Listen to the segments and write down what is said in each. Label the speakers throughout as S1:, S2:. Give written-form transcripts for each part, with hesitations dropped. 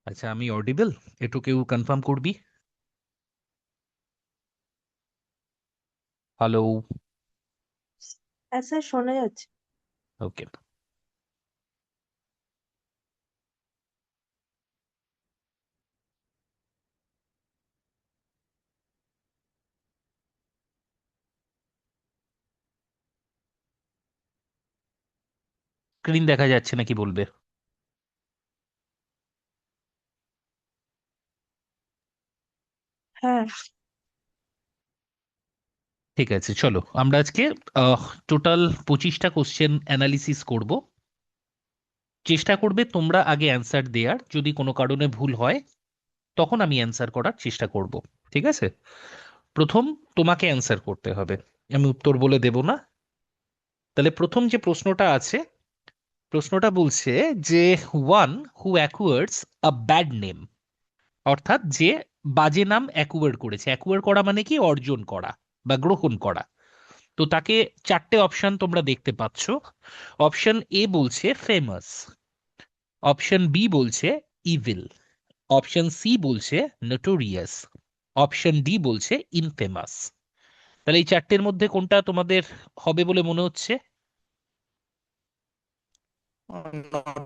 S1: আচ্ছা, আমি অডিবল? একটু কেউ কনফার্ম করবি? হ্যালো?
S2: হ্যাঁ স্যার, শোনা যাচ্ছে।
S1: ওকে। স্ক্রিন দেখা যাচ্ছে নাকি বলবে?
S2: হ্যাঁ।
S1: ঠিক আছে, চলো আমরা আজকে টোটাল 25টা কোশ্চেন অ্যানালিসিস করব। চেষ্টা করবে তোমরা আগে অ্যান্সার দেওয়ার, যদি কোনো কারণে ভুল হয় তখন আমি অ্যান্সার করার চেষ্টা করব। ঠিক আছে? প্রথম তোমাকে অ্যান্সার করতে হবে, আমি উত্তর বলে দেব না। তাহলে প্রথম যে প্রশ্নটা আছে, প্রশ্নটা বলছে যে one who acquires a bad name, অর্থাৎ যে বাজে নাম অ্যাকুয়ার করেছে। অ্যাকুয়ার করা মানে কি? অর্জন করা বা গ্রহণ করা। তো তাকে চারটে অপশন তোমরা দেখতে পাচ্ছ। অপশন এ বলছে ফেমাস, অপশন বি বলছে ইভিল, অপশন সি বলছে নোটোরিয়াস, অপশন ডি বলছে ইনফেমাস। তাহলে এই চারটের মধ্যে কোনটা তোমাদের হবে বলে মনে হচ্ছে?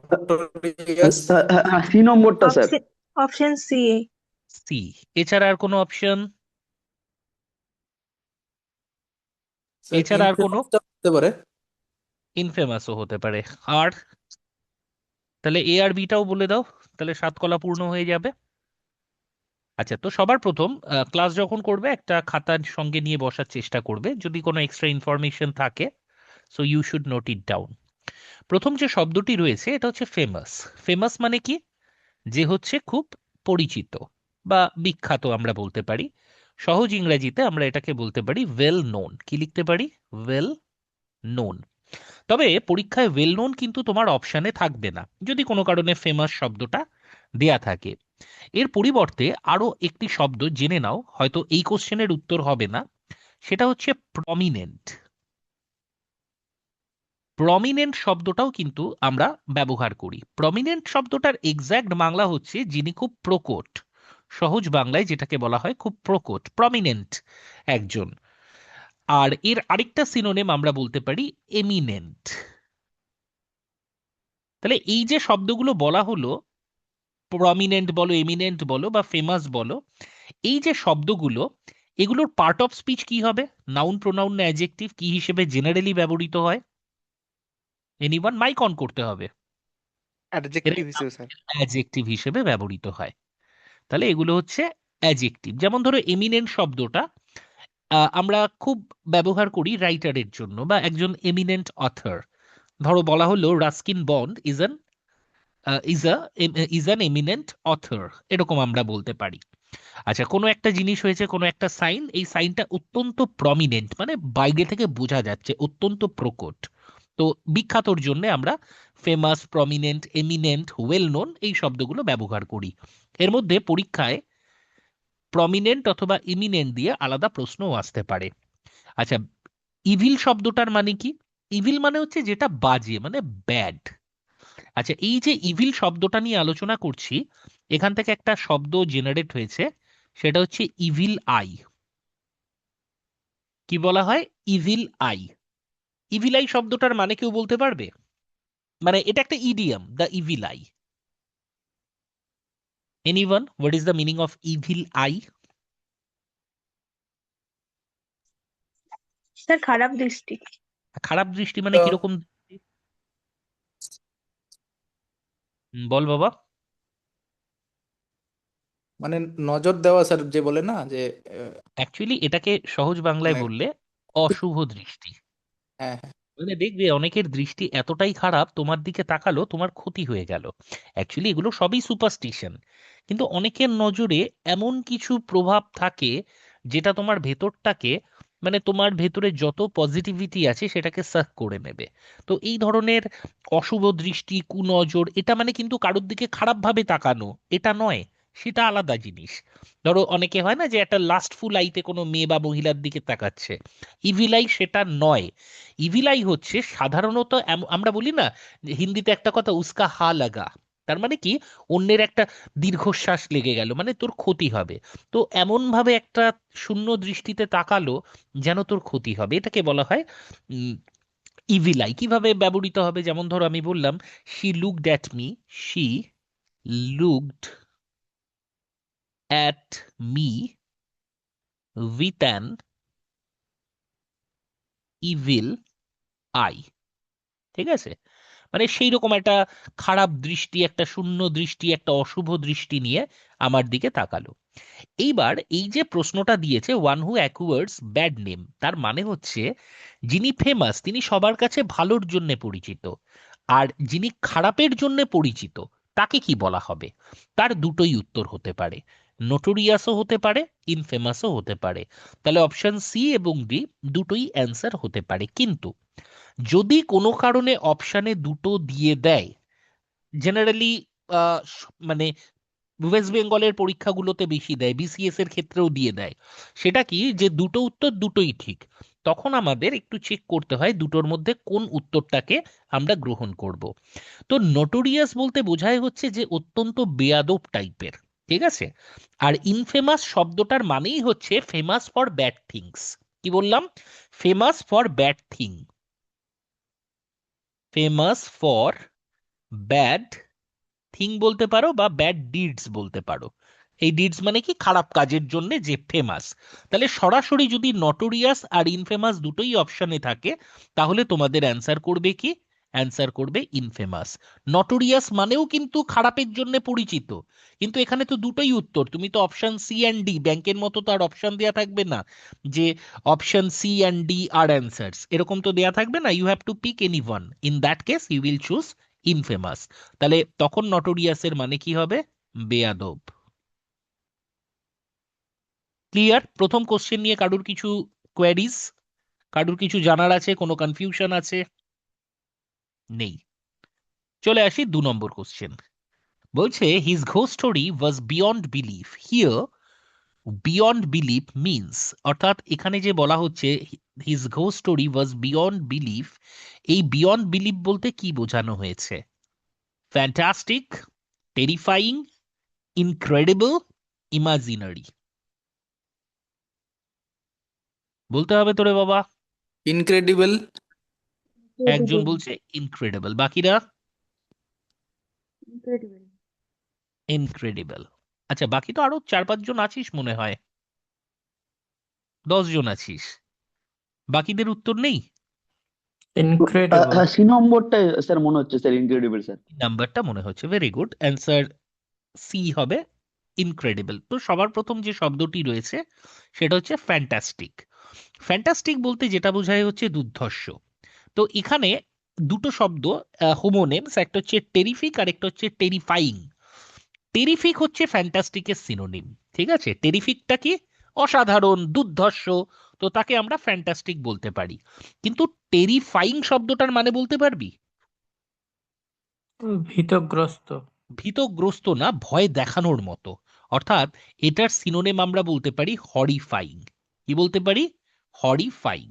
S3: নটোরিয়াস।
S4: সি নম্বরটা sir.
S2: Option option C.
S1: C? এছাড়া আর কোনো অপশন?
S3: স্যার
S1: এছাড়া আর কোনো?
S3: ইনফেমাসটা হতে পারে।
S1: ইনফেমাসও হতে পারে। আর তাহলে এ আর বিটাও বলে দাও, তাহলে 7 কলা পূর্ণ হয়ে যাবে। আচ্ছা, তো সবার প্রথম ক্লাস যখন করবে একটা খাতার সঙ্গে নিয়ে বসার চেষ্টা করবে, যদি কোনো এক্সট্রা ইনফরমেশন থাকে so you should note it down. প্রথম যে শব্দটি রয়েছে এটা হচ্ছে ফেমাস। ফেমাস মানে কি? যে হচ্ছে খুব পরিচিত বা বিখ্যাত আমরা বলতে পারি। সহজ ইংরেজিতে আমরা এটাকে বলতে পারি ওয়েল নোন। কি লিখতে পারি? Well known. তবে পরীক্ষায় ওয়েল নোন কিন্তু তোমার অপশানে থাকবে না যদি কোনো কারণে ফেমাস শব্দটা দেয়া থাকে। এর পরিবর্তে আরো একটি শব্দ জেনে নাও, হয়তো এই কোশ্চেনের উত্তর হবে না। সেটা হচ্ছে প্রমিনেন্ট। প্রমিনেন্ট শব্দটাও কিন্তু আমরা ব্যবহার করি। প্রমিনেন্ট শব্দটার এক্সাক্ট বাংলা হচ্ছে যিনি খুব প্রকট। সহজ বাংলায় যেটাকে বলা হয় খুব প্রকট, প্রমিনেন্ট একজন। আর এর আরেকটা সিনোনিম আমরা বলতে পারি এমিনেন্ট। তাহলে এই যে শব্দগুলো বলা হলো, প্রমিনেন্ট বলো, এমিনেন্ট বলো বা ফেমাস বলো, এই যে শব্দগুলো, এগুলোর পার্ট অফ স্পিচ কি হবে? নাউন, প্রোনাউন না অ্যাডজেক্টিভ? কি হিসেবে জেনারেলি ব্যবহৃত হয়? এনিওয়ান? মাইক অন করতে হবে। এরা
S5: অ্যাডজেক্টিভ হিসেবে স্যার।
S1: অ্যাডজেক্টিভ হিসেবে ব্যবহৃত হয়। তাহলে এগুলো হচ্ছে অ্যাডজেক্টিভ। যেমন ধরো এমিনেন্ট শব্দটা আমরা খুব ব্যবহার করি রাইটারের জন্য বা একজন এমিনেন্ট অথর। ধরো বলা হলো Ruskin Bond is an eminent author, এরকম আমরা বলতে পারি। আচ্ছা, কোনো একটা জিনিস হয়েছে, কোনো একটা সাইন, এই সাইনটা অত্যন্ত প্রমিনেন্ট মানে বাইরে থেকে বোঝা যাচ্ছে, অত্যন্ত প্রকট। তো বিখ্যাতর জন্য আমরা famous, prominent, eminent, well known এই শব্দগুলো ব্যবহার করি। এর মধ্যে পরীক্ষায় প্রমিনেন্ট অথবা ইমিনেন্ট দিয়ে আলাদা প্রশ্নও আসতে পারে। আচ্ছা, ইভিল শব্দটার মানে কি? ইভিল মানে হচ্ছে যেটা বাজে, মানে ব্যাড। আচ্ছা, এই যে ইভিল শব্দটা নিয়ে আলোচনা করছি, এখান থেকে একটা শব্দ জেনারেট হয়েছে, সেটা হচ্ছে ইভিল আই। কি বলা হয়? Evil I. ইভিল আই শব্দটার মানে কেউ বলতে পারবে? মানে এটা একটা idiom, the evil I. Anyone, what is the meaning of evil I?
S2: Sir, খারাপ দৃষ্টি।
S1: খারাপ দৃষ্টি মানে কিরকম দৃষ্টি? বল বাবা।
S3: মানে নজর দেওয়া স্যার, যে বলে না যে
S1: অ্যাকচুয়ালি এটাকে সহজ বাংলায়
S3: মানে
S1: বললে অশুভ দৃষ্টি।
S3: হ্যাঁ হ্যাঁ।
S1: মানে দেখবে অনেকের দৃষ্টি এতটাই খারাপ, তোমার দিকে তাকালো তোমার ক্ষতি হয়ে গেল। অ্যাকচুয়ালি এগুলো সবই সুপারস্টিশন, কিন্তু অনেকের নজরে এমন কিছু প্রভাব থাকে যেটা তোমার ভেতরটাকে, মানে তোমার ভেতরে যত পজিটিভিটি আছে সেটাকে সাক করে নেবে। তো এই ধরনের অশুভ দৃষ্টি, কুনজর, এটা মানে কিন্তু কারোর দিকে খারাপ ভাবে তাকানো এটা নয়, সেটা আলাদা জিনিস। ধরো অনেকে হয় না যে একটা লাস্টফুল আইতে কোনো মেয়ে বা মহিলার দিকে তাকাচ্ছে, ইভিল আই সেটা নয়। ইভিল আই হচ্ছে সাধারণত আমরা বলি না যে হিন্দিতে একটা কথা উস্কা হা লাগা, তার মানে কি, অন্যের একটা দীর্ঘশ্বাস লেগে গেল, মানে তোর ক্ষতি হবে। তো এমন ভাবে একটা শূন্য দৃষ্টিতে তাকালো যেন তোর ক্ষতি হবে, এটাকে বলা হয় ইভিল আই। কিভাবে ব্যবহৃত হবে, যেমন ধরো আমি বললাম she looked at me, she looked at me with an evil I. ঠিক আছে, মানে সেই রকম একটা খারাপ দৃষ্টি, একটা শূন্য দৃষ্টি, একটা অশুভ দৃষ্টি নিয়ে আমার দিকে তাকালো। এইবার এই যে প্রশ্নটা দিয়েছে ওয়ান হু অ্যাকুয়ার্ডস ব্যাড নেম, তার মানে হচ্ছে যিনি ফেমাস তিনি সবার কাছে ভালোর জন্য পরিচিত, আর যিনি খারাপের জন্য পরিচিত তাকে কি বলা হবে? তার দুটোই উত্তর হতে পারে, নোটোরিয়াসও হতে পারে, ইনফেমাসও হতে পারে। তাহলে অপশন সি এবং ডি দুটোই অ্যান্সার হতে পারে। কিন্তু যদি কোনো কারণে অপশানে দুটো দিয়ে দেয়, জেনারেলি মানে ওয়েস্ট বেঙ্গলের পরীক্ষাগুলোতে বেশি দেয়, বিসিএস এর ক্ষেত্রেও দিয়ে দেয়, সেটা কি যে দুটো উত্তর দুটোই ঠিক, তখন আমাদের একটু চেক করতে হয় দুটোর মধ্যে কোন উত্তরটাকে আমরা গ্রহণ করব। তো নোটোরিয়াস বলতে বোঝায় হচ্ছে যে অত্যন্ত বেয়াদব টাইপের, ঠিক আছে। আর ইনফেমাস শব্দটার মানেই হচ্ছে ফেমাস ফর ব্যাড থিংস। কি বললাম? Famous for bad thing, famous for bad thing বলতে পারো, বা ব্যাড ডিডস বলতে পারো। এই ডিডস মানে কি, খারাপ কাজের জন্য যে ফেমাস। তাহলে সরাসরি যদি নটোরিয়াস আর ইনফেমাস দুটোই অপশনে থাকে, তাহলে তোমাদের অ্যান্সার করবে কি? অ্যান্সার করবে ইনফেমাস। নটোরিয়াস মানেও কিন্তু খারাপের জন্য পরিচিত, কিন্তু এখানে তো দুটোই উত্তর, তুমি তো অপশন সি অ্যান্ড ডি, ব্যাংকের মতো তো আর অপশন দেয়া থাকবে না যে option C and D are answers, এরকম তো দেয়া থাকবে না। You have to pick any one, in that case you will choose infamous. তাহলে তখন নটোরিয়াসের মানে কি হবে? বেয়াদব। ক্লিয়ার? প্রথম কোশ্চেন নিয়ে কারুর কিছু কোয়ারিজ, কারুর কিছু জানার আছে, কোনো কনফিউশন আছে? নেই। চলে আসি 2 নম্বর কোশ্চেন। বলছে his ghost story was beyond belief. Here beyond belief means, অর্থাৎ এখানে যে বলা হচ্ছে his ghost story was beyond belief, এই বিয়ন্ড বিলিফ বলতে কি বোঝানো হয়েছে? Fantastic, terrifying, incredible, imaginary? বলতে হবে তোরে বাবা।
S3: ইনক্রেডিবল।
S1: একজন বলছে ইনক্রেডিবল, বাকিরা
S2: Incredible.
S1: ইনক্রেডিবল। আচ্ছা, বাকি তো আরো 4-5 জন আছিস মনে হয়, 10 জন আছিস, বাকিদের উত্তর নেই?
S5: Incredible.
S4: হ্যাঁ, সি নম্বরটা স্যার মনে হচ্ছে স্যার, ইনক্রেডিবল স্যার।
S1: নাম্বারটা মনে হচ্ছে, ভেরি গুড অ্যান্সার, সি হবে ইনক্রেডিবল। তো সবার প্রথম যে শব্দটি রয়েছে সেটা হচ্ছে ফ্যান্টাস্টিক। ফ্যান্টাস্টিক বলতে যেটা বোঝায় হচ্ছে দুর্ধর্ষ। তো এখানে দুটো শব্দ হোমোনেমস, একটা হচ্ছে টেরিফিক আর একটা হচ্ছে টেরিফাইং। টেরিফিক হচ্ছে ফ্যান্টাস্টিকের সিনোনিম, ঠিক আছে। টেরিফিকটা কি? অসাধারণ, দুর্ধর্ষ, তো তাকে আমরা ফ্যান্টাস্টিক বলতে পারি। কিন্তু টেরিফাইং শব্দটার মানে বলতে পারবি?
S5: ভীতগ্রস্ত।
S1: ভীতগ্রস্ত না, ভয় দেখানোর মতো। অর্থাৎ এটার সিনোনিম আমরা বলতে পারি হরিফাইং। কি বলতে পারি? হরিফাইং।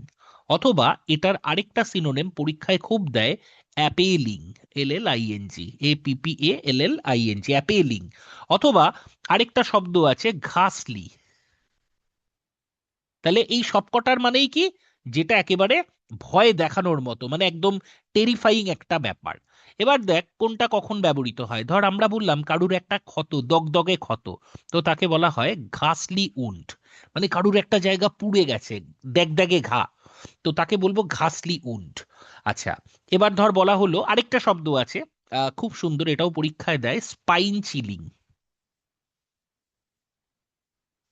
S1: অথবা এটার আরেকটা সিনোনিম পরীক্ষায় খুব দেয়, অ্যাপেলিং, LLING, APPALLING, অ্যাপেলিং। অথবা আরেকটা শব্দ আছে ঘাসলি। তাহলে এই সবকটার মানেই কি? যেটা একেবারে ভয় দেখানোর মতো, মানে একদম টেরিফাইং একটা ব্যাপার। এবার দেখ কোনটা কখন ব্যবহৃত হয়। ধর আমরা বললাম কারুর একটা ক্ষত, দগদগে ক্ষত, তো তাকে বলা হয় ঘাসলি উন্ড, মানে কারুর একটা জায়গা পুড়ে গেছে, ড্যাগড্যাগে ঘা, তো তাকে বলবো ঘাসলি উন্ড। আচ্ছা, এবার ধর বলা হলো আরেকটা শব্দ আছে, খুব সুন্দর, এটাও পরীক্ষায় দেয়, স্পাইন চিলিং।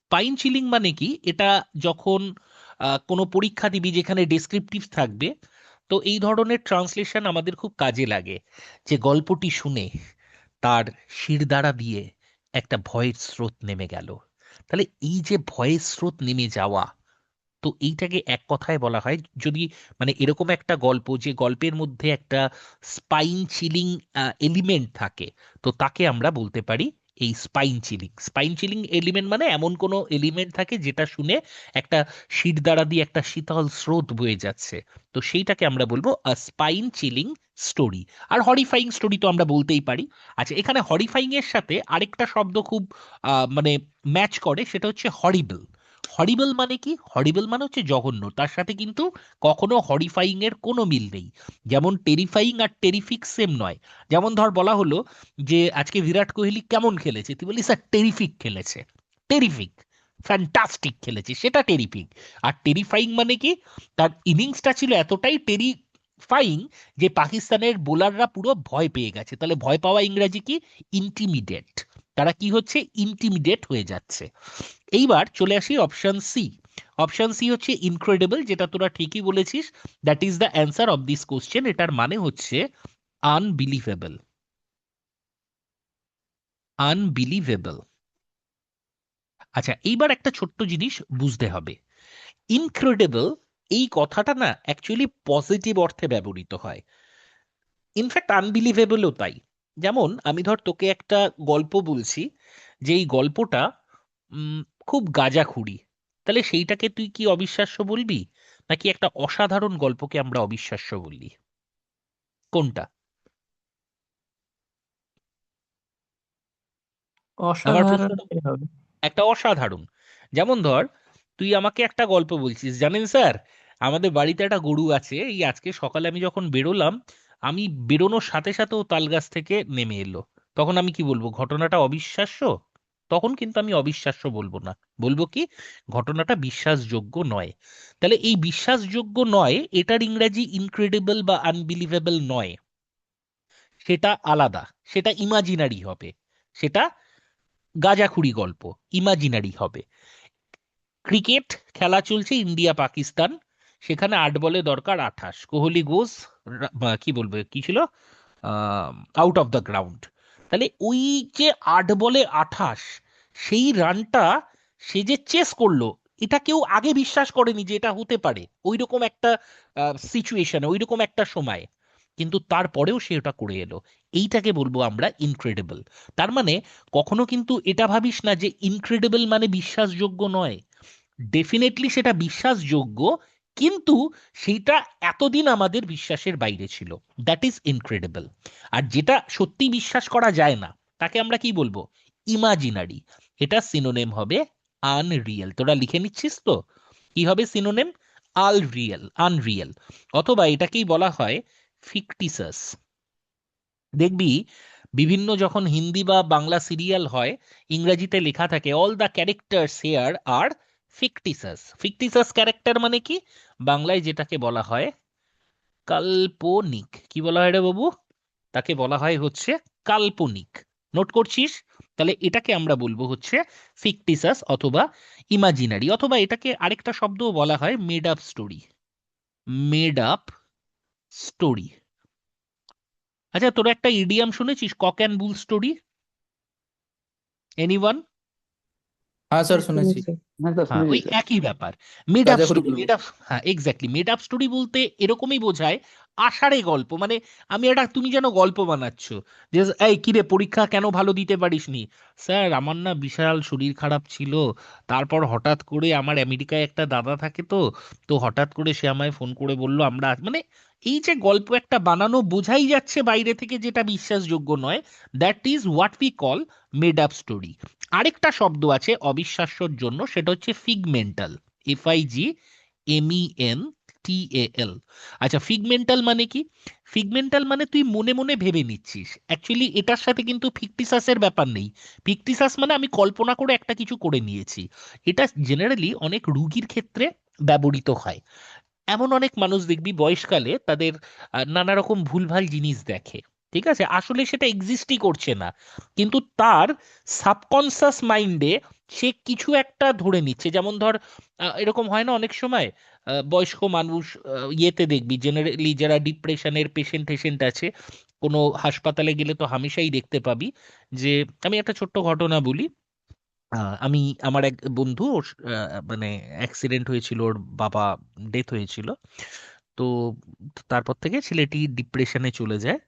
S1: স্পাইন চিলিং মানে কি? এটা যখন কোনো পরীক্ষা দিবি যেখানে ডেসক্রিপটিভ থাকবে, তো এই ধরনের ট্রান্সলেশন আমাদের খুব কাজে লাগে, যে গল্পটি শুনে তার শিরদাঁড়া দিয়ে একটা ভয়ের স্রোত নেমে গেল। তাহলে এই যে ভয়ের স্রোত নেমে যাওয়া, তো এইটাকে এক কথায় বলা হয়, যদি মানে এরকম একটা গল্প যে গল্পের মধ্যে একটা স্পাইন চিলিং এলিমেন্ট থাকে, তো তাকে আমরা বলতে পারি এই spine chilling. Spine chilling element মানে এমন কোনো এলিমেন্ট থাকে যেটা শুনে একটা শিরদাঁড়া দিয়ে একটা শীতল স্রোত বয়ে যাচ্ছে, তো সেইটাকে আমরা বলবো আ স্পাইন চিলিং স্টোরি। আর হরিফাইং স্টোরি তো আমরা বলতেই পারি। আচ্ছা, এখানে হরিফাইং এর সাথে আরেকটা শব্দ খুব মানে ম্যাচ করে, সেটা হচ্ছে হরিবল। হরিবল মানে কি? হরিবল মানে হচ্ছে জঘন্য, তার সাথে কিন্তু কখনো হরিফাইং এর কোনো মিল নেই। যেমন টেরিফাইং আর টেরিফিক সেম নয়। যেমন ধর বলা হলো যে আজকে বিরাট কোহলি কেমন খেলেছে, তুই বলি স্যার টেরিফিক খেলেছে। টেরিফিক, ফ্যান্টাস্টিক খেলেছে, সেটা টেরিফিক। আর টেরিফাইং মানে কি? তার ইনিংসটা ছিল এতটাই টেরিফাইং যে পাকিস্তানের বোলাররা পুরো ভয় পেয়ে গেছে। তাহলে ভয় পাওয়া ইংরেজি কি? ইন্টিমিডেট। তারা কি হচ্ছে? ইন্টিমিডেট হয়ে যাচ্ছে। এইবার চলে আসি অপশন সি। অপশন সি হচ্ছে ইনক্রেডিবল, যেটা তোরা ঠিকই বলেছিস। That is the answer of this question. এটার মানে হচ্ছে আনবিলিভেবল। আনবিলিভেবল। আচ্ছা, এইবার একটা ছোট্ট জিনিস বুঝতে হবে। ইনক্রেডিবল এই কথাটা না অ্যাকচুয়ালি পজিটিভ অর্থে ব্যবহৃত হয়। ইনফ্যাক্ট আনবিলিভেবলও তাই। যেমন আমি ধর তোকে একটা গল্প বলছি, যে এই গল্পটা উম, খুব গাঁজাখুরি, তাহলে সেইটাকে তুই কি অবিশ্বাস্য বলবি, নাকি একটা অসাধারণ গল্পকে আমরা অবিশ্বাস্য বললি? কোনটা? আমার
S5: অসাধারণ
S1: প্রশ্নটা
S5: হবে।
S1: একটা অসাধারণ। যেমন ধর তুই আমাকে একটা গল্প বলছিস, জানেন স্যার আমাদের বাড়িতে একটা গরু আছে, এই আজকে সকালে আমি যখন বেরোলাম, আমি বেরোনোর সাথে সাথে ও তাল গাছ থেকে নেমে এলো। তখন আমি কি বলবো? ঘটনাটা অবিশ্বাস্য? তখন কিন্তু আমি অবিশ্বাস্য বলবো না, বলবো কি? ঘটনাটা বিশ্বাসযোগ্য নয়। তাহলে এই বিশ্বাসযোগ্য নয়, এটার ইংরেজি ইনক্রেডিবল বা আনবিলিভেবল নয়, সেটা আলাদা, সেটা ইমাজিনারি হবে, সেটা গাঁজাখুরি গল্প, ইমাজিনারি হবে। ক্রিকেট খেলা চলছে ইন্ডিয়া পাকিস্তান, সেখানে 8 বলে দরকার 28, কোহলি গোস, কি বলবো কি ছিল, আউট অফ দ্য গ্রাউন্ড। তাহলে ওই যে 8 বলে 28, সেই রানটা সে যে চেস করলো, এটা কেউ আগে বিশ্বাস করেনি যে এটা হতে পারে ওই রকম একটা সিচুয়েশনে, ওই রকম একটা সময়, কিন্তু তারপরেও সে ওটা করে এলো। এইটাকে বলবো আমরা ইনক্রেডিবল। তার মানে কখনো কিন্তু এটা ভাবিস না যে ইনক্রেডিবল মানে বিশ্বাসযোগ্য নয়। ডেফিনেটলি সেটা বিশ্বাসযোগ্য, কিন্তু সেইটা এতদিন আমাদের বিশ্বাসের বাইরে ছিল। That is incredible. আর যেটা সত্যি বিশ্বাস করা যায় না, তাকে আমরা কি বলবো? ইমাজিনারি। এটা সিনোনেম হবে আনরিয়েল। তোরা লিখে নিচ্ছিস তো? কি হবে সিনোনেম? আনরিয়েল। অথবা এটাকেই বলা হয় ফিকটিসাস। দেখবি বিভিন্ন যখন হিন্দি বা বাংলা সিরিয়াল হয়, ইংরেজিতে লেখা থাকে all the characters here are fictitious. Fictitious character মানে কি? বাংলায় যেটাকে বলা হয় কাল্পনিক। কি বলা হয় রে বাবু? তাকে বলা হয় হচ্ছে কাল্পনিক। নোট করছিস? তাহলে এটাকে আমরা বলবো হচ্ছে ফিকটিসাস অথবা ইমাজিনারি। অথবা এটাকে আরেকটা শব্দও বলা হয় made up story. Made up story. আচ্ছা, তোরা একটা ইডিয়াম শুনেছিস, cock and bull story? Anyone?
S3: হ্যাঁ স্যার
S2: হ্যাঁ
S3: শুনেছি।
S2: শুনেছি।
S4: হ্যাঁ স্যার
S1: হ্যাঁ,
S4: শুনেছি
S1: ওই
S4: স্যার।
S1: একই ব্যাপার। মেড আপ
S3: গাঁজাখুরি
S1: স্টোরি,
S3: গল্প।
S1: হ্যাঁ এক্স্যাক্টলি, মেড আপ স্টোরি বলতে এরকমই বোঝায় আষাঢ়ে গল্প। মানে আমি এটা, তুমি যেন গল্প বানাচ্ছ যে এই কিরে পরীক্ষা কেন ভালো দিতে পারিসনি? স্যার আমার না বিশাল শরীর খারাপ ছিল, তারপর হঠাৎ করে আমার আমেরিকায় একটা দাদা থাকে, তো তো হঠাৎ করে সে আমায় ফোন করে বলল আমরা মানে এই যে গল্প একটা বানানো, বোঝাই যাচ্ছে বাইরে থেকে যেটা বিশ্বাসযোগ্য নয়। That is what we call made up story. আরেকটা শব্দ আছে অবিশ্বাস্যর জন্য, সেটা হচ্ছে ফিগমেন্টাল। FIGMENTAL। আচ্ছা, ফিগমেন্টাল মানে কি? ফিগমেন্টাল মানে তুই মনে মনে ভেবে নিচ্ছিস। অ্যাকচুয়ালি এটার সাথে কিন্তু ফিকটিসাসের ব্যাপার নেই। ফিকটিসাস মানে আমি কল্পনা করে একটা কিছু করে নিয়েছি। এটা জেনারেলি অনেক রুগীর ক্ষেত্রে ব্যবহৃত হয়। এমন অনেক মানুষ দেখবি বয়সকালে তাদের নানা রকম ভুলভাল জিনিস দেখে, ঠিক আছে, আসলে সেটা এক্সিস্টই করছে না, কিন্তু তার সাবকনসিয়াস মাইন্ডে সে কিছু একটা ধরে নিচ্ছে। যেমন ধর এরকম হয় না অনেক সময়, বয়স্ক মানুষ ইয়েতে দেখবি জেনারেলি যারা ডিপ্রেশনের পেশেন্ট টেশেন্ট আছে, কোনো হাসপাতালে গেলে তো হামেশাই দেখতে পাবি যে, আমি একটা ছোট্ট ঘটনা বলি। আমি আমার এক বন্ধু ওর মানে অ্যাক্সিডেন্ট হয়েছিল, ওর বাবা ডেথ হয়েছিল। তো তারপর থেকে ছেলেটি ডিপ্রেশনে চলে যায়।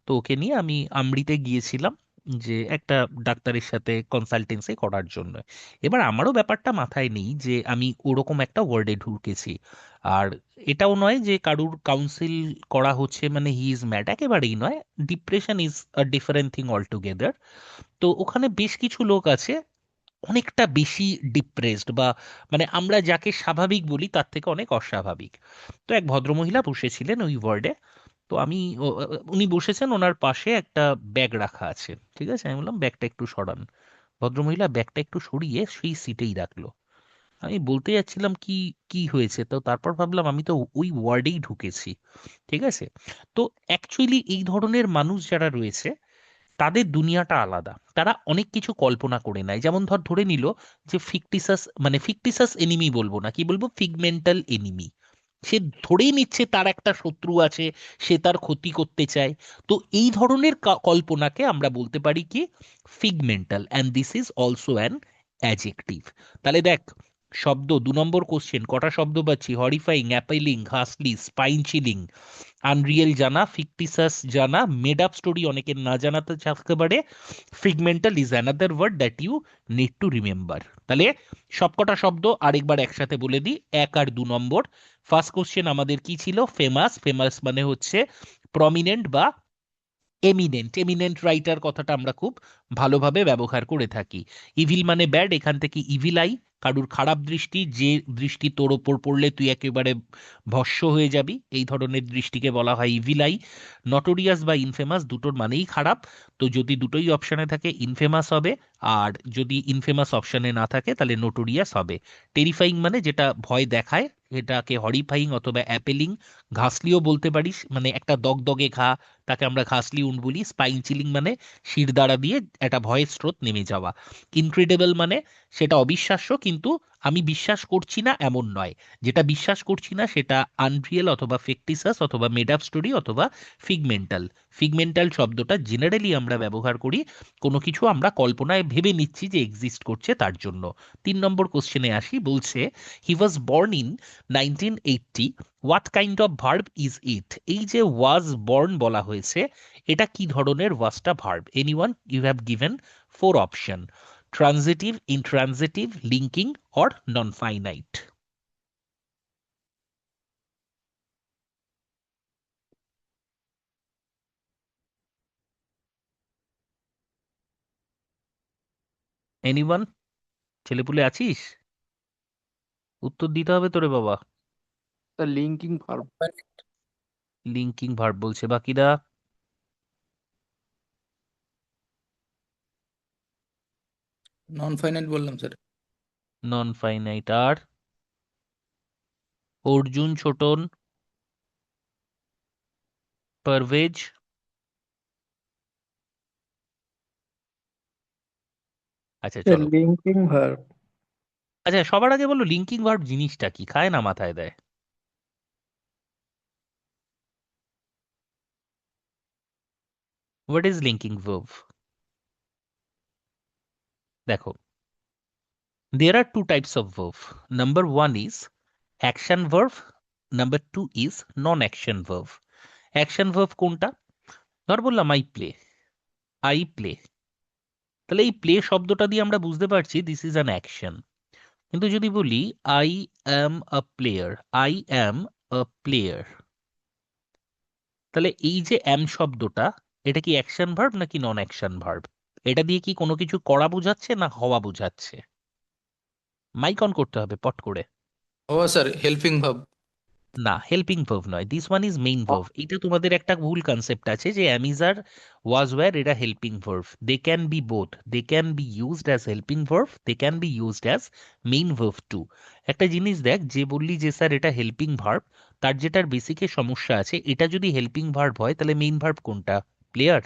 S1: তো ওকে নিয়ে আমি আমৃতে গিয়েছিলাম। যে একটা ডাক্তারের সাথে কনসালটেন্সি করার জন্য। এবার আমারও ব্যাপারটা মাথায় নেই যে আমি ওরকম একটা ওয়ার্ডে ঢুকেছি। আর এটাও নয় যে কারুর কাউন্সিল করা হচ্ছে মানে হি ইজ ম্যাড, একেবারেই নয়। Depression is a different thing all together. তো ওখানে বেশ কিছু লোক আছে অনেকটা বেশি ডিপ্রেসড, বা মানে আমরা যাকে স্বাভাবিক বলি তার থেকে অনেক অস্বাভাবিক। তো এক ভদ্রমহিলা বসেছিলেন ওই ওয়ার্ডে। তো আমি উনি বসেছেন, ওনার পাশে একটা ব্যাগ রাখা আছে, ঠিক আছে। আমি বললাম ব্যাগটা একটু সরান। ভদ্রমহিলা ব্যাগটা একটু সরিয়ে সেই সিটেই রাখলো। আমি বলতে যাচ্ছিলাম কি কি হয়েছে, তো তারপর ভাবলাম আমি তো ওই ওয়ার্ডেই ঢুকেছি, ঠিক আছে। তো অ্যাকচুয়ালি এই ধরনের মানুষ যারা রয়েছে তাদের দুনিয়াটা আলাদা। তারা অনেক কিছু কল্পনা করে নেয়। যেমন ধরে নিল যে ফিকটিসাস, মানে ফিকটিসাস এনিমি বলবো না, কি বলবো, ফিগমেন্টাল এনিমি। সে ধরেই নিচ্ছে তার একটা শত্রু আছে, সে তার ক্ষতি করতে চায়। তো এই ধরনের কল্পনাকে আমরা বলতে পারি কি, figmental, and this is also an adjective. তাহলে দেখ, শব্দ 2 নম্বর কোশ্চেন, কটা শব্দ পাচ্ছি? হরিফাইং, অ্যাপেলিং, ঘাসলি, স্পাইন চিলিং। আনরিয়েল জানা, ফিকটিসাস জানা, মেড আপ স্টোরি অনেকের না জানাতে থাকতে পারে। Figmental is another word that you need to remember. তাহলে সবকটা শব্দ আরেকবার একসাথে বলে দিই, 1 আর 2 নম্বর। ফার্স্ট কোশ্চেন আমাদের কি ছিল? ফেমাস। ফেমাস মানে হচ্ছে প্রমিনেন্ট বা এমিনেন্ট। এমিনেন্ট রাইটার কথাটা আমরা খুব ভালোভাবে ব্যবহার করে থাকি। ইভিল মানে ব্যাড, এখান থেকে ইভিল আই, কারুর খারাপ দৃষ্টি, যে দৃষ্টি তোর ওপর পড়লে তুই একেবারে ভস্য হয়ে যাবি, এই ধরনের দৃষ্টিকে বলা হয় ইভিল আই। নটোরিয়াস বা ইনফেমাস দুটোর মানেই খারাপ। তো যদি দুটোই অপশানে থাকে ইনফেমাস হবে, আর যদি ইনফেমাস অপশানে না থাকে তাহলে নোটোরিয়াস হবে। টেরিফাইং মানে যেটা ভয় দেখায়, এটাকে হরিফাইং অথবা অ্যাপেলিং। ঘাসলিও বলতে পারিস, মানে একটা দগদগে ঘা, তাকে আমরা ঘাসলি উন্ড বলি। স্পাইন চিলিং মানে শির দ্বারা দিয়ে একটা ভয়ের স্রোত নেমে যাওয়া। ইনক্রেডিবল মানে সেটা অবিশ্বাস্য, কিন্তু আমি বিশ্বাস করছি না এমন নয়। যেটা বিশ্বাস করছি না সেটা আনরিয়েল অথবা ফিকটিসাস অথবা মেড আপ স্টোরি অথবা ফিগমেন্টাল। ফিগমেন্টাল শব্দটা জেনারেলি আমরা ব্যবহার করি কোনো কিছু আমরা কল্পনায় ভেবে নিচ্ছি যে এক্সিস্ট করছে তার জন্য। 3 নম্বর কোশ্চেনে আসি, বলছে he was born in 1980, what kind of verb is it? এই যে ওয়াজ বর্ন বলা হয়েছে, এটা কি ধরনের ওয়াজটা verb? Anyone? You have given 4 option: transitive, intransitive, linking or non finite. Anyone? ছেলেপুলে আছিস? উত্তর দিতে হবে তোরে বাবা।
S3: Sir linking verb.
S1: Linking verb বলছে, বাকিরা?
S6: নন ফাইনাইট বললাম স্যার।
S1: Non finite. আর অর্জুন, ছোটন, পারভেজ? আচ্ছা চলো।
S5: Linking verb.
S1: আচ্ছা সবার আগে বলো লিঙ্কিং ভার্ব জিনিসটা কি, খায় না মাথায় দেয়? What is linking verb? দেখো, there are two types of verb. Number one is action verb. Number two is non-action verb. Action verb কোনটা? ধর বললাম আই প্লে, আই প্লে। তাহলে এই প্লে শব্দটা দিয়ে আমরা বুঝতে পারছি দিস ইজ অ্যান অ্যাকশন। কিন্তু যদি বলি I am a player, I am a player, তাহলে এই যে অ্যাম শব্দটা, এটা কি অ্যাকশন ভার্ব নাকি নন অ্যাকশন ভার্ব? এটা দিয়ে কি কোনো কিছু করা বোঝাচ্ছে না হওয়া বোঝাচ্ছে? মাইক অন করতে হবে পট করে।
S6: ও স্যার হেল্পিং ভার্ব।
S1: না, হেল্পিং ভার্ব নয়, this one is main verb. এটা তোমাদের একটা ভুল কনসেপ্ট আছে যে অ্যামিজার ওয়াজ ওয়্যার এটা helping verb. They can be both, they can be used as helping verb, they can be used as main verb too. একটা জিনিস দেখ, যে বললি যে স্যার এটা হেল্পিং ভার্ব, তার যেটার বেসিকে সমস্যা আছে, এটা যদি হেল্পিং ভার্ব হয় তাহলে মেইন ভার্ব কোনটা? প্লেয়ার।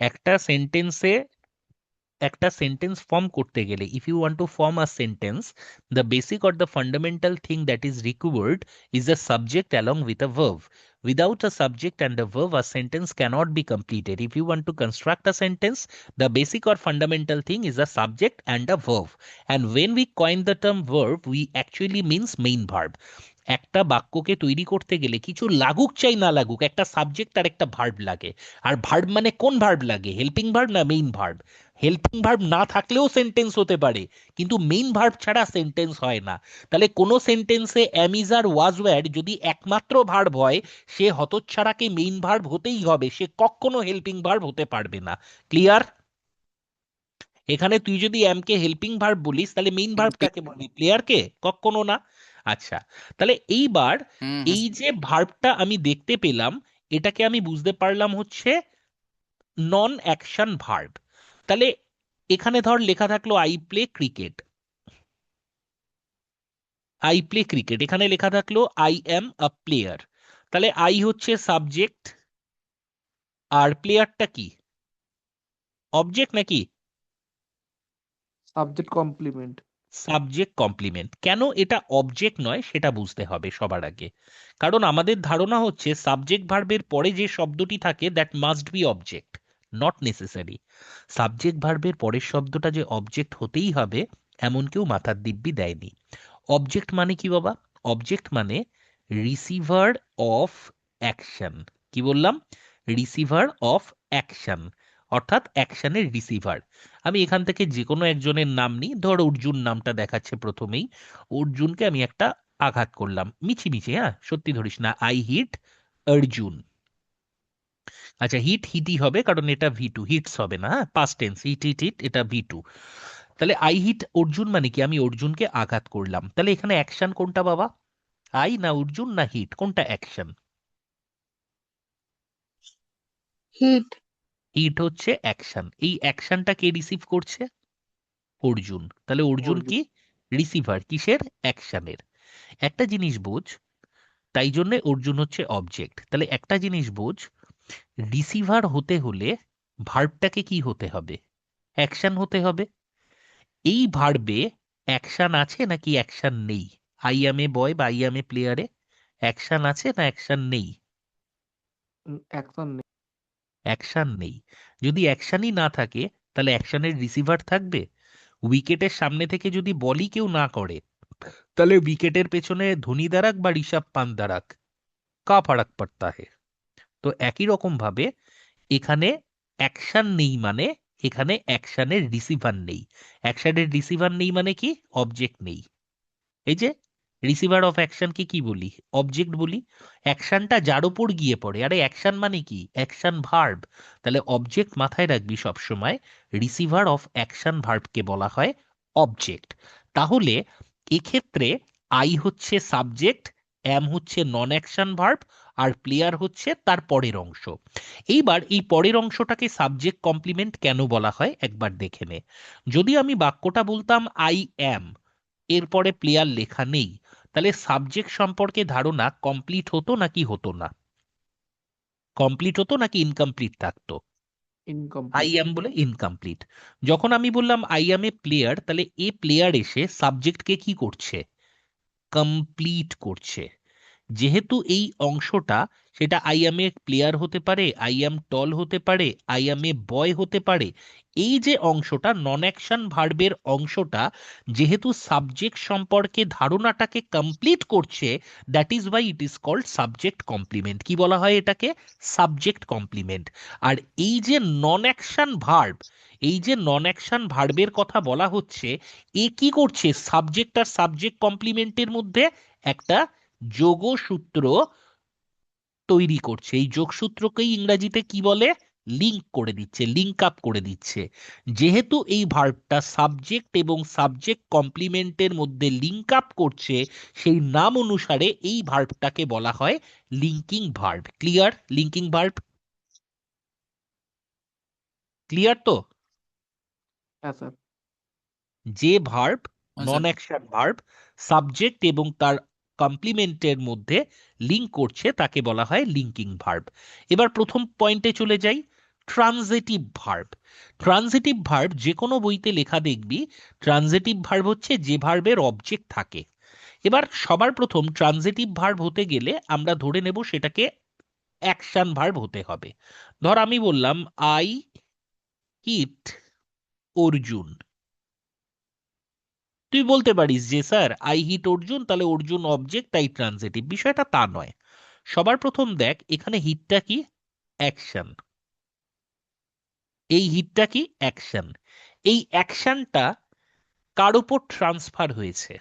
S1: একটা সেন্টেন্সে একটা সেন্টেন্স ফর্ম করতে গেলে, if you want to form a sentence, the basic or the fundamental thing that is required is a subject along with a verb. Without a subject and a verb, a sentence cannot be completed. If you want to construct a sentence, the basic or fundamental thing is a subject and a verb. And when we coin the term verb, we actually means main verb. একটা বাক্যকে তৈরি করতে গেলে কিছু লাগুক চাই না লাগুক, একটা সাবজেক্ট আর একটা ভার্ব লাগে। আর ভার্ব মানে কোন ভার্ব লাগে, হেল্পিং ভার্ব না মেইন ভার্ব? হেল্পিং ভার্ব না থাকলেও সেন্টেন্স হতে পারে, কিন্তু মেইন ভার্ব ছাড়া সেন্টেন্স হয় না। তাহলে কোনো সেন্টেন্সে am is R was wire যদি একমাত্র ভার্ব হয়, সে হতচ্ছাড়াকে মেইন ভার্ব হতেই হবে, সে কখনো হেল্পিং ভার্ব হতে পারবে না। ক্লিয়ার? এখানে তুই যদি এমকে হেল্পিং ভার্ব বলিস তাহলে মেইন ভার্ব কাকে বলবি, প্লেয়ারকে? কখনো না। আচ্ছা, তাহলে এইবার
S6: হুম
S1: এই যে ভার্বটা আমি দেখতে পেলাম, এটাকে আমি বুঝতে পারলাম হচ্ছে নন অ্যাকশন ভার্ব। তাহলে এখানে ধর লেখা থাকলো I play cricket, I play cricket, এখানে লেখা থাকলো আই অ্যাম আ প্লেয়ার। তাহলে আই হচ্ছে সাবজেক্ট, আর প্লেয়ারটা কি, অবজেক্ট নাকি?
S3: Subject complement.
S1: Subject complement. কেন এটা অবজেক্ট নয় সেটা বুঝতে হবে সবার আগে, কারণ আমাদের ধারণা হচ্ছে সাবজেক্ট ভার্বের পরে যে শব্দটি থাকে that must be object. Not necessary. Subject ভার্বের পরের শব্দটা যে অবজেক্ট হতেই হবে এমন কেউ মাথার দিব্যি দেয়নি। অবজেক্ট মানে কি বাবা? অবজেক্ট মানে রিসিভার অফ অ্যাকশন। কি বললাম? রিসিভার অফ অ্যাকশন, অর্থাৎ অ্যাকশনের রিসিভার। আমি এখান থেকে যে কোনো একজনের নাম নিই, ধর অর্জুন নামটা দেখাচ্ছে প্রথমেই, অর্জুনকে আমি একটা আঘাত করলাম মিছিমিছি, হ্যাঁ সত্যি ধরিস না, আই হিট অর্জুন। আচ্ছা, হিট হিটই হবে কারণ এটা ভি টু, হিটস হবে না, হ্যাঁ past tense, hit hit hit, এটা ভি টু। তাহলে আই হিট অর্জুন মানে কি, আমি অর্জুনকে আঘাত করলাম। তাহলে এখানে অ্যাকশন কোনটা বাবা, আই না অর্জুন না হিট, কোনটা অ্যাকশন?
S2: হিট।
S1: হিট হচ্ছে অ্যাকশন। এই অ্যাকশনটা কে রিসিভ করছে? অর্জুন। তাহলে অর্জুন
S3: অর্জুন।
S1: কি? রিসিভার কিসের? অ্যাকশনের। একটা জিনিস বোঝ, তাই জন্য অর্জুন হচ্ছে অবজেক্ট। তাহলে একটা জিনিস বোঝ, রিসিভার হতে হলে ভার্বটাকে কি হতে হবে? অ্যাকশন হতে হবে। এই ভার্বে অ্যাকশন আছে নাকি অ্যাকশন নেই? আই অ্যাম এ বয় বা আই অ্যাম এ প্লেয়ারে অ্যাকশন আছে না অ্যাকশন নেই?
S3: অ্যাকশন নেই।
S1: অ্যাকশন নেই। যদি অ্যাকশনই না থাকে তাহলে অ্যাকশনের রিসিভার থাকবে? উইকেটের সামনে থেকে যদি বলই কেউ না করে, তাহলে উইকেটের পেছনে ধোনি দাঁড়াক বা ঋষভ পান্ত দাঁড়াক, কা ফারাক পড়তা হে? তো একই রকম ভাবে এখানে অ্যাকশন নেই মানে এখানে অ্যাকশনের রিসিভার নেই। অ্যাকশনের রিসিভার নেই মানে কি? অবজেক্ট নেই। এই যে রিসিভার অফ অ্যাকশনকে কি বলি? অবজেক্ট বলি। অ্যাকশনটা যার উপর গিয়ে পড়ে, আরে অ্যাকশন মানে কি? Action verb. তাহলে অবজেক্ট মাথায় রাখবি সব সময়, রিসিভার অফ অ্যাকশন ভার্বকে বলা হয় অবজেক্ট। তাহলে এক্ষেত্রে আই হচ্ছে সাবজেক্ট, অ্যাম হচ্ছে নন অ্যাকশন ভার্ব, আর প্লেয়ার হচ্ছে তার পরের অংশ। এইবার এই পরের অংশটাকে সাবজেক্ট কমপ্লিমেন্ট কেন বলা হয় একবার দেখে নে। যদি আমি বাক্যটা বলতাম আই অ্যাম, এরপরে প্লেয়ার লেখা নেই, তাহলে সাবজেক্ট সম্পর্কে ধারণা কমপ্লিট হতো নাকি হতো না? কমপ্লিট হতো নাকি ইনকমপ্লিট থাকতো? I
S3: incomplete.
S1: অ্যাম বলে ইনকমপ্লিট। যখন আমি বললাম আই অ্যাম এ প্লেয়ার, তাহলে এ প্লেয়ার এসে সাবজেক্টকে কি করছে? কমপ্লিট করছে। যেহেতু এই অংশটা, সেটা আই অ্যাম এ প্লেয়ার হতে পারে, আই অ্যাম টল হতে পারে, আই অ্যাম এ বয় হতে পারে, এই যে অংশটা নন অ্যাকশন ভার্বের অংশটা যেহেতু সাবজেক্ট সম্পর্কে ধারণাটাকে কমপ্লিট করছে, that is why it is called subject complement. কি বলা হয় এটাকে? Subject complement. আর এই যে নন অ্যাকশন ভার্ব, এই যে নন অ্যাকশন ভার্বের কথা বলা হচ্ছে, এ কি করছে? সাবজেক্ট আর সাবজেক্ট কমপ্লিমেন্টের মধ্যে একটা যোগসূত্র তৈরি করছে। এই যোগসূত্রকেই ইংরেজিতে কি বলে? লিঙ্ক করে দিচ্ছে, লিঙ্ক আপ করে দিচ্ছে। যেহেতু এই ভার্বটা সাবজেক্ট এবং সাবজেক্ট কমপ্লিমেন্টের মধ্যে লিঙ্ক আপ করছে, সেই নাম অনুসারে এই ভার্বটাকে বলা হয় linking verb. Clear? Linking verb clear তো?
S3: হ্যাঁ স্যার।
S1: যে ভার্ব
S6: হ্যাঁ
S1: নন
S6: স্যার।
S1: অ্যাকশন ভার্ব সাবজেক্ট এবং তার কমপ্লিমেন্টের মধ্যে লিঙ্ক করছে তাকে বলা হয় লিঙ্কিং ভার্ব। এবার প্রথম পয়েন্টে চলে যাই, ট্রানজিটিভ ভার্ব। ট্রানজিটিভ ভার্ব যে কোনো বইতে লেখা দেখবি, ট্রানজিটিভ ভার্ব হচ্ছে যে ভার্বের অবজেক্ট থাকে। এবার সবার প্রথম ট্রানজিটিভ ভার্ব হতে গেলে আমরা ধরে নেব সেটাকে অ্যাকশন ভার্ব হতে হবে। ধর আমি বললাম আই হিট অর্জুন, তুই বলতে পারিস যে স্যার আই হিট অর্জুন, তাহলে অর্জুন অবজেক্ট, তাই ট্রানজিটিভ। বিষয়টা তা নয়। সবার প্রথম দেখ এখানে হিটটা কি, অ্যাকশন। এই হিটটা কি, অ্যাকশন। এই অ্যাকশনটা কার উপর ট্রান্সফার হয়েছে?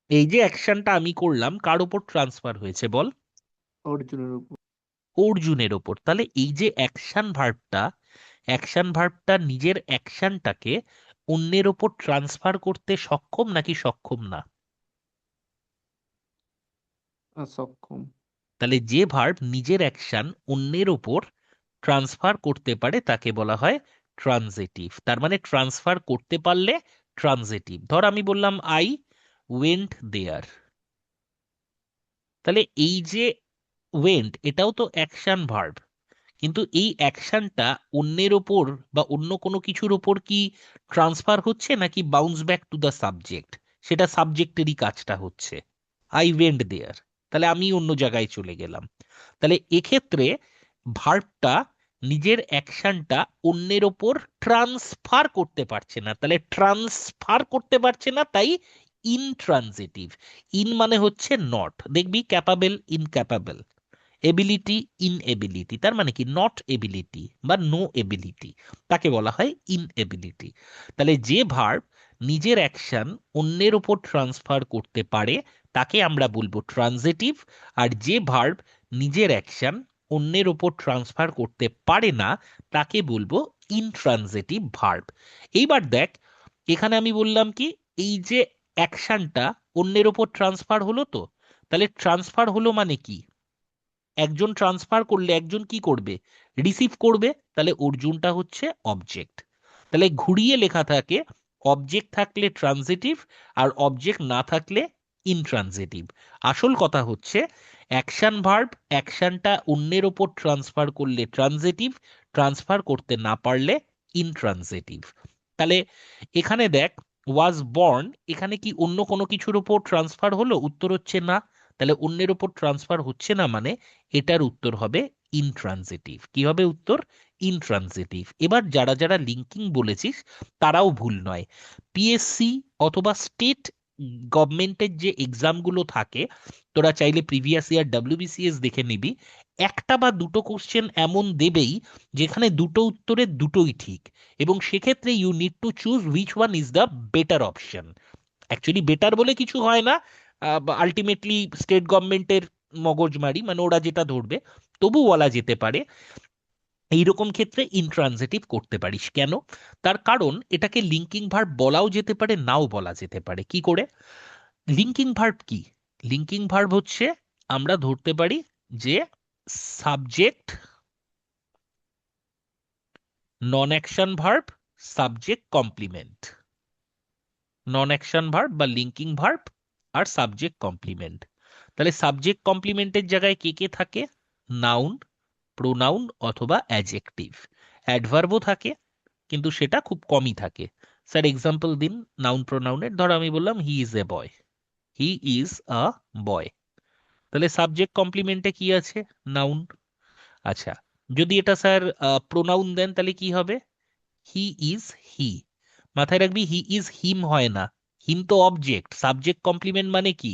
S1: এই যে অ্যাকশনটা আমি করলাম কার উপর ট্রান্সফার হয়েছে বল?
S3: অর্জুনের উপর।
S1: অর্জুনের ওপর। তাহলে এই যে অ্যাকশন ভার্বটা নিজের অ্যাকশনটাকে অন্যের ওপর ট্রান্সফার করতে সক্ষম নাকি সক্ষম না?
S3: সক্ষম।
S1: তাহলে যে ভার্ব নিজের অ্যাকশন অন্যের ওপর ট্রান্সফার করতে পারে তাকে বলা হয় ট্রানজিটিভ। তার মানে ট্রান্সফার করতে পারলে ট্রানজিটিভ। ধর আমি বললাম আই ওয়েন্ট দেয়ার, তাহলে এই যে ওয়েন্ট এটাও তো অ্যাকশন ভার্ব, কিন্তু এই অ্যাকশনটা অন্যের ওপর বা অন্য কোনো কিছুর ওপর কি ট্রান্সফার হচ্ছে নাকি bounce back to the subject? সেটা সাবজেক্টেরই কাজটা হচ্ছে। আই ওয়েন্ট দেয়ার, তাহলে আমি অন্য জায়গায় চলে গেলাম। তাহলে এক্ষেত্রে ভার্বটা নিজের অ্যাকশনটা অন্যের ওপর ট্রান্সফার করতে পারছে না, তাহলে ট্রান্সফার করতে পারছে না, তাই ইনট্রানজিটিভ। ইন মানে হচ্ছে নট, দেখবি ক্যাপাবেল ইনক্যাপাবেল, এবিলিটি ইনএবিলিটি, তার মানে কি নট এবিলিটি বা নো এবিলিটি, তাকে বলা হয় ইনএবিলিটি। তাহলে যে ভার্ব নিজের অ্যাকশন অন্যের উপর ট্রান্সফার করতে পারে তাকে আমরা বলবো ট্রানজিটিভ, আর যে ভার্ব নিজের অ্যাকশন অন্যের উপর ট্রান্সফার করতে পারে না তাকে বলবো ইনট্রানজিটিভ ভার্ব। এইবার দেখ এখানে আমি বললাম কি, এই যে অ্যাকশনটা অন্যের উপর ট্রান্সফার হলো, তো তাহলে ট্রান্সফার হলো মানে কি? একজন ট্রান্সফার করলে একজন কি করবে? রিসিভ করবে, তাহলে অর্জুনটা হচ্ছে অবজেক্ট। তাহলে ঘুরিয়ে লেখা থাকে অবজেক্ট থাকলে ট্রানজিটিভ আর অবজেক্ট না থাকলে ইনট্রানজিটিভ। আসল কথা হচ্ছে অ্যাকশন ভার্ব অ্যাকশনটা অন্যের ওপর ট্রান্সফার করলে ট্রানজিটিভ, ট্রান্সফার করতে না পারলে ইনট্রানজিটিভ। তাহলে এখানে দেখ ওয়াজ বর্ন, এখানে কি অন্য কোনো কিছুর উপর ট্রান্সফার হলো? উত্তর হচ্ছে না। তাহলে অন্যের ওপর ট্রান্সফার হচ্ছে না মানে এটার উত্তর হবে ইনট্রানজিটিভ। কি হবে উত্তর? ইনট্রানজিটিভ। এবার যারা যারা লিঙ্কিং বলেছিস তারাও ভুল নয়। পিএসসি অথবা স্টেট গভর্নমেন্টের যে এক্সামগুলো থাকে, তোরা চাইলে প্রিভিয়াস ইয়ার ডব্লিউবিসিএস দেখে নিবি, একটা বা দুটো কোশ্চেন এমন দেবেই যেখানে দুটো উত্তরের দুটোই ঠিক, এবং সেক্ষেত্রে you need to choose which one is the better option. Actually better বলে কিছু হয় না, আলটিমেটলি স্টেট গভর্নমেন্টের মগজমারি, মানে ওরা যেটা ধরবে, তবু বলা যেতে পারে এইরকম ক্ষেত্রে ইনট্রানজিটিভ করতে পারিস। কেন? তার কারণ এটাকে লিঙ্কিং ভার্ব বলাও যেতে পারে, নাও বলা যেতে পারে। কি করে? লিঙ্কিং ভার্ব কি? লিঙ্কিং ভার্ব হচ্ছে আমরা ধরতে পারি যে সাবজেক্ট নন অ্যাকশন ভার্ব সাবজেক্ট কমপ্লিমেন্ট, নন অ্যাকশন ভার্ব বা লিঙ্কিং ভার্ব আর সাবজেক্ট কমপ্লিমেন্ট। তাহলে সাবজেক্ট কমপ্লিমেন্টের জায়গায় কে কে থাকে? নাউন, প্রোনাউন অথবা অ্যাডজেক্টিভ। অ্যাডভার্বও থাকে কিন্তু সেটা খুব কমই থাকে। স্যার এক্সাম্পল দিন নাউন প্রোনাউনের। ধর আমি বললাম he is a boy, he is a বয়, তাহলে সাবজেক্ট কমপ্লিমেন্টে কি আছে? নাউন। আচ্ছা, যদি এটা স্যার প্রোনাউন দেন তাহলে কি হবে? He is he. মাথায় রাখবি হি ইজ হিম হয় না, হিম তো অবজেক্ট। সাবজেক্ট কমপ্লিমেন্ট মানে কি?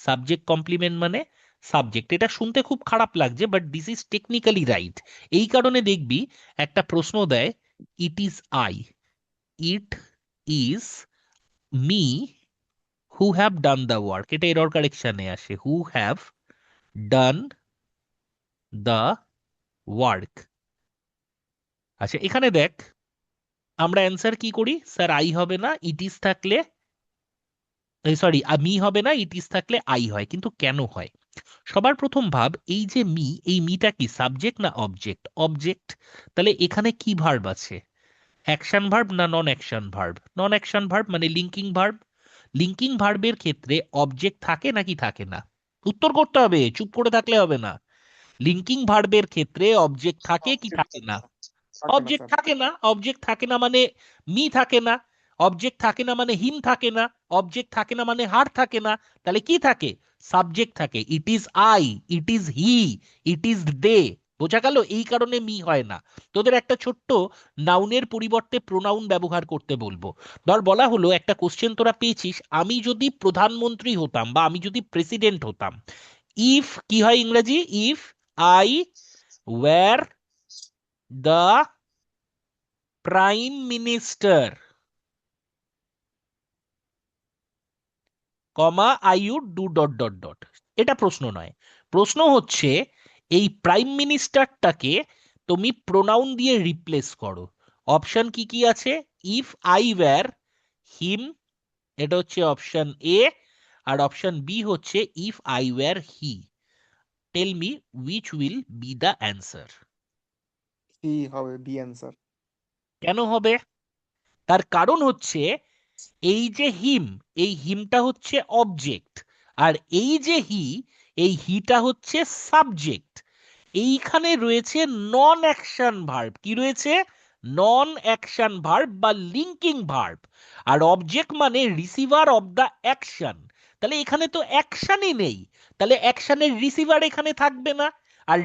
S1: সাবজেক্ট কমপ্লিমেন্ট মানে সাবজেক্ট। এটা শুনতে খুব খারাপ লাগছে but this is technically right. এই কারণে দেখবি একটা প্রশ্ন দেয়, ইট is I, it is me who have done the work, এটা এরর কারেকশনে আসে, who have done the work. আচ্ছা এখানে দেখ আমরা অ্যান্সার কি করি? স্যার আই হবে না, ইট ইজ থাকলে, সরি মি হবে না, ইট ইজ থাকলে আই হয়। কিন্তু কেন হয়? সবার প্রথম ভাব এই যে মি, এই মিটা কি সাবজেক্ট না অবজেক্ট? অবজেক্ট। তাহলে এখানে কি ভার্ব আছে? অ্যাকশন ভার্ব না নন অ্যাকশন ভার্ব? নন অ্যাকশন ভার্ব মানে লিঙ্কিং ভার্ব। লিঙ্কিং ভার্বের ক্ষেত্রে অবজেক্ট থাকে নাকি থাকে না? উত্তর করতে হবে, চুপ করে থাকলে হবে না। লিঙ্কিং ভার্বের ক্ষেত্রে অবজেক্ট থাকে কি থাকে না? অবজেক্ট থাকে না। অবজেক্ট থাকে না মানে মি থাকে না, অবজেক্ট থাকে না মানে হিম থাকে না, অবজেক্ট থাকে না মানে হার থাকে না। তাহলে কি থাকে? সাবজেক্ট থাকে। It is I, it is he, it is they, বোঝা গেল? এই কারণে মি হয় না। তোদের একটা ছোট্ট নাউনের পরিবর্তে প্রোনাউন ব্যবহার করতে বলবো। ধর বলা হলো একটা কোশ্চেন তোরা পেয়েছিস, আমি যদি প্রধানমন্ত্রী হতাম বা আমি যদি প্রেসিডেন্ট হতাম, ইফ কি হয় ইংরেজি? If I were the prime minister, comma I would do dot dot dot. এটা প্রশ্ন নয়। প্রশ্ন হচ্ছে এই প্রাইম মিনিস্টারটাকে তুমি প্রোনাউন দিয়ে রিপ্লেস করো। অপশন কি কি আছে? ইফ আই ওয়্যার হিম, এটা হচ্ছে অপশন এ। আর অপশন বি হচ্ছে if I were he. Tell me which will be the answer.
S3: He হবে বি অ্যান্সার।
S1: কেন হবে? তার কারণ হচ্ছে এই যে হিম, এই হিমটা হচ্ছে অবজেক্ট, আর এই যে হি, এই হিটা হচ্ছে সাবজেক্ট। এইখানে রয়েছে নন অ্যাকশন ভার্ব। কি রয়েছে? নন অ্যাকশন ভার্ব বা লিঙ্কিং ভার্ব। আর অবজেক্ট মানে রিসিভার অফ দ্য অ্যাকশন। তাহলে এখানে তো অ্যাকশনই নেই, তাহলে অ্যাকশনের রিসিভার এখানে থাকবে না। আর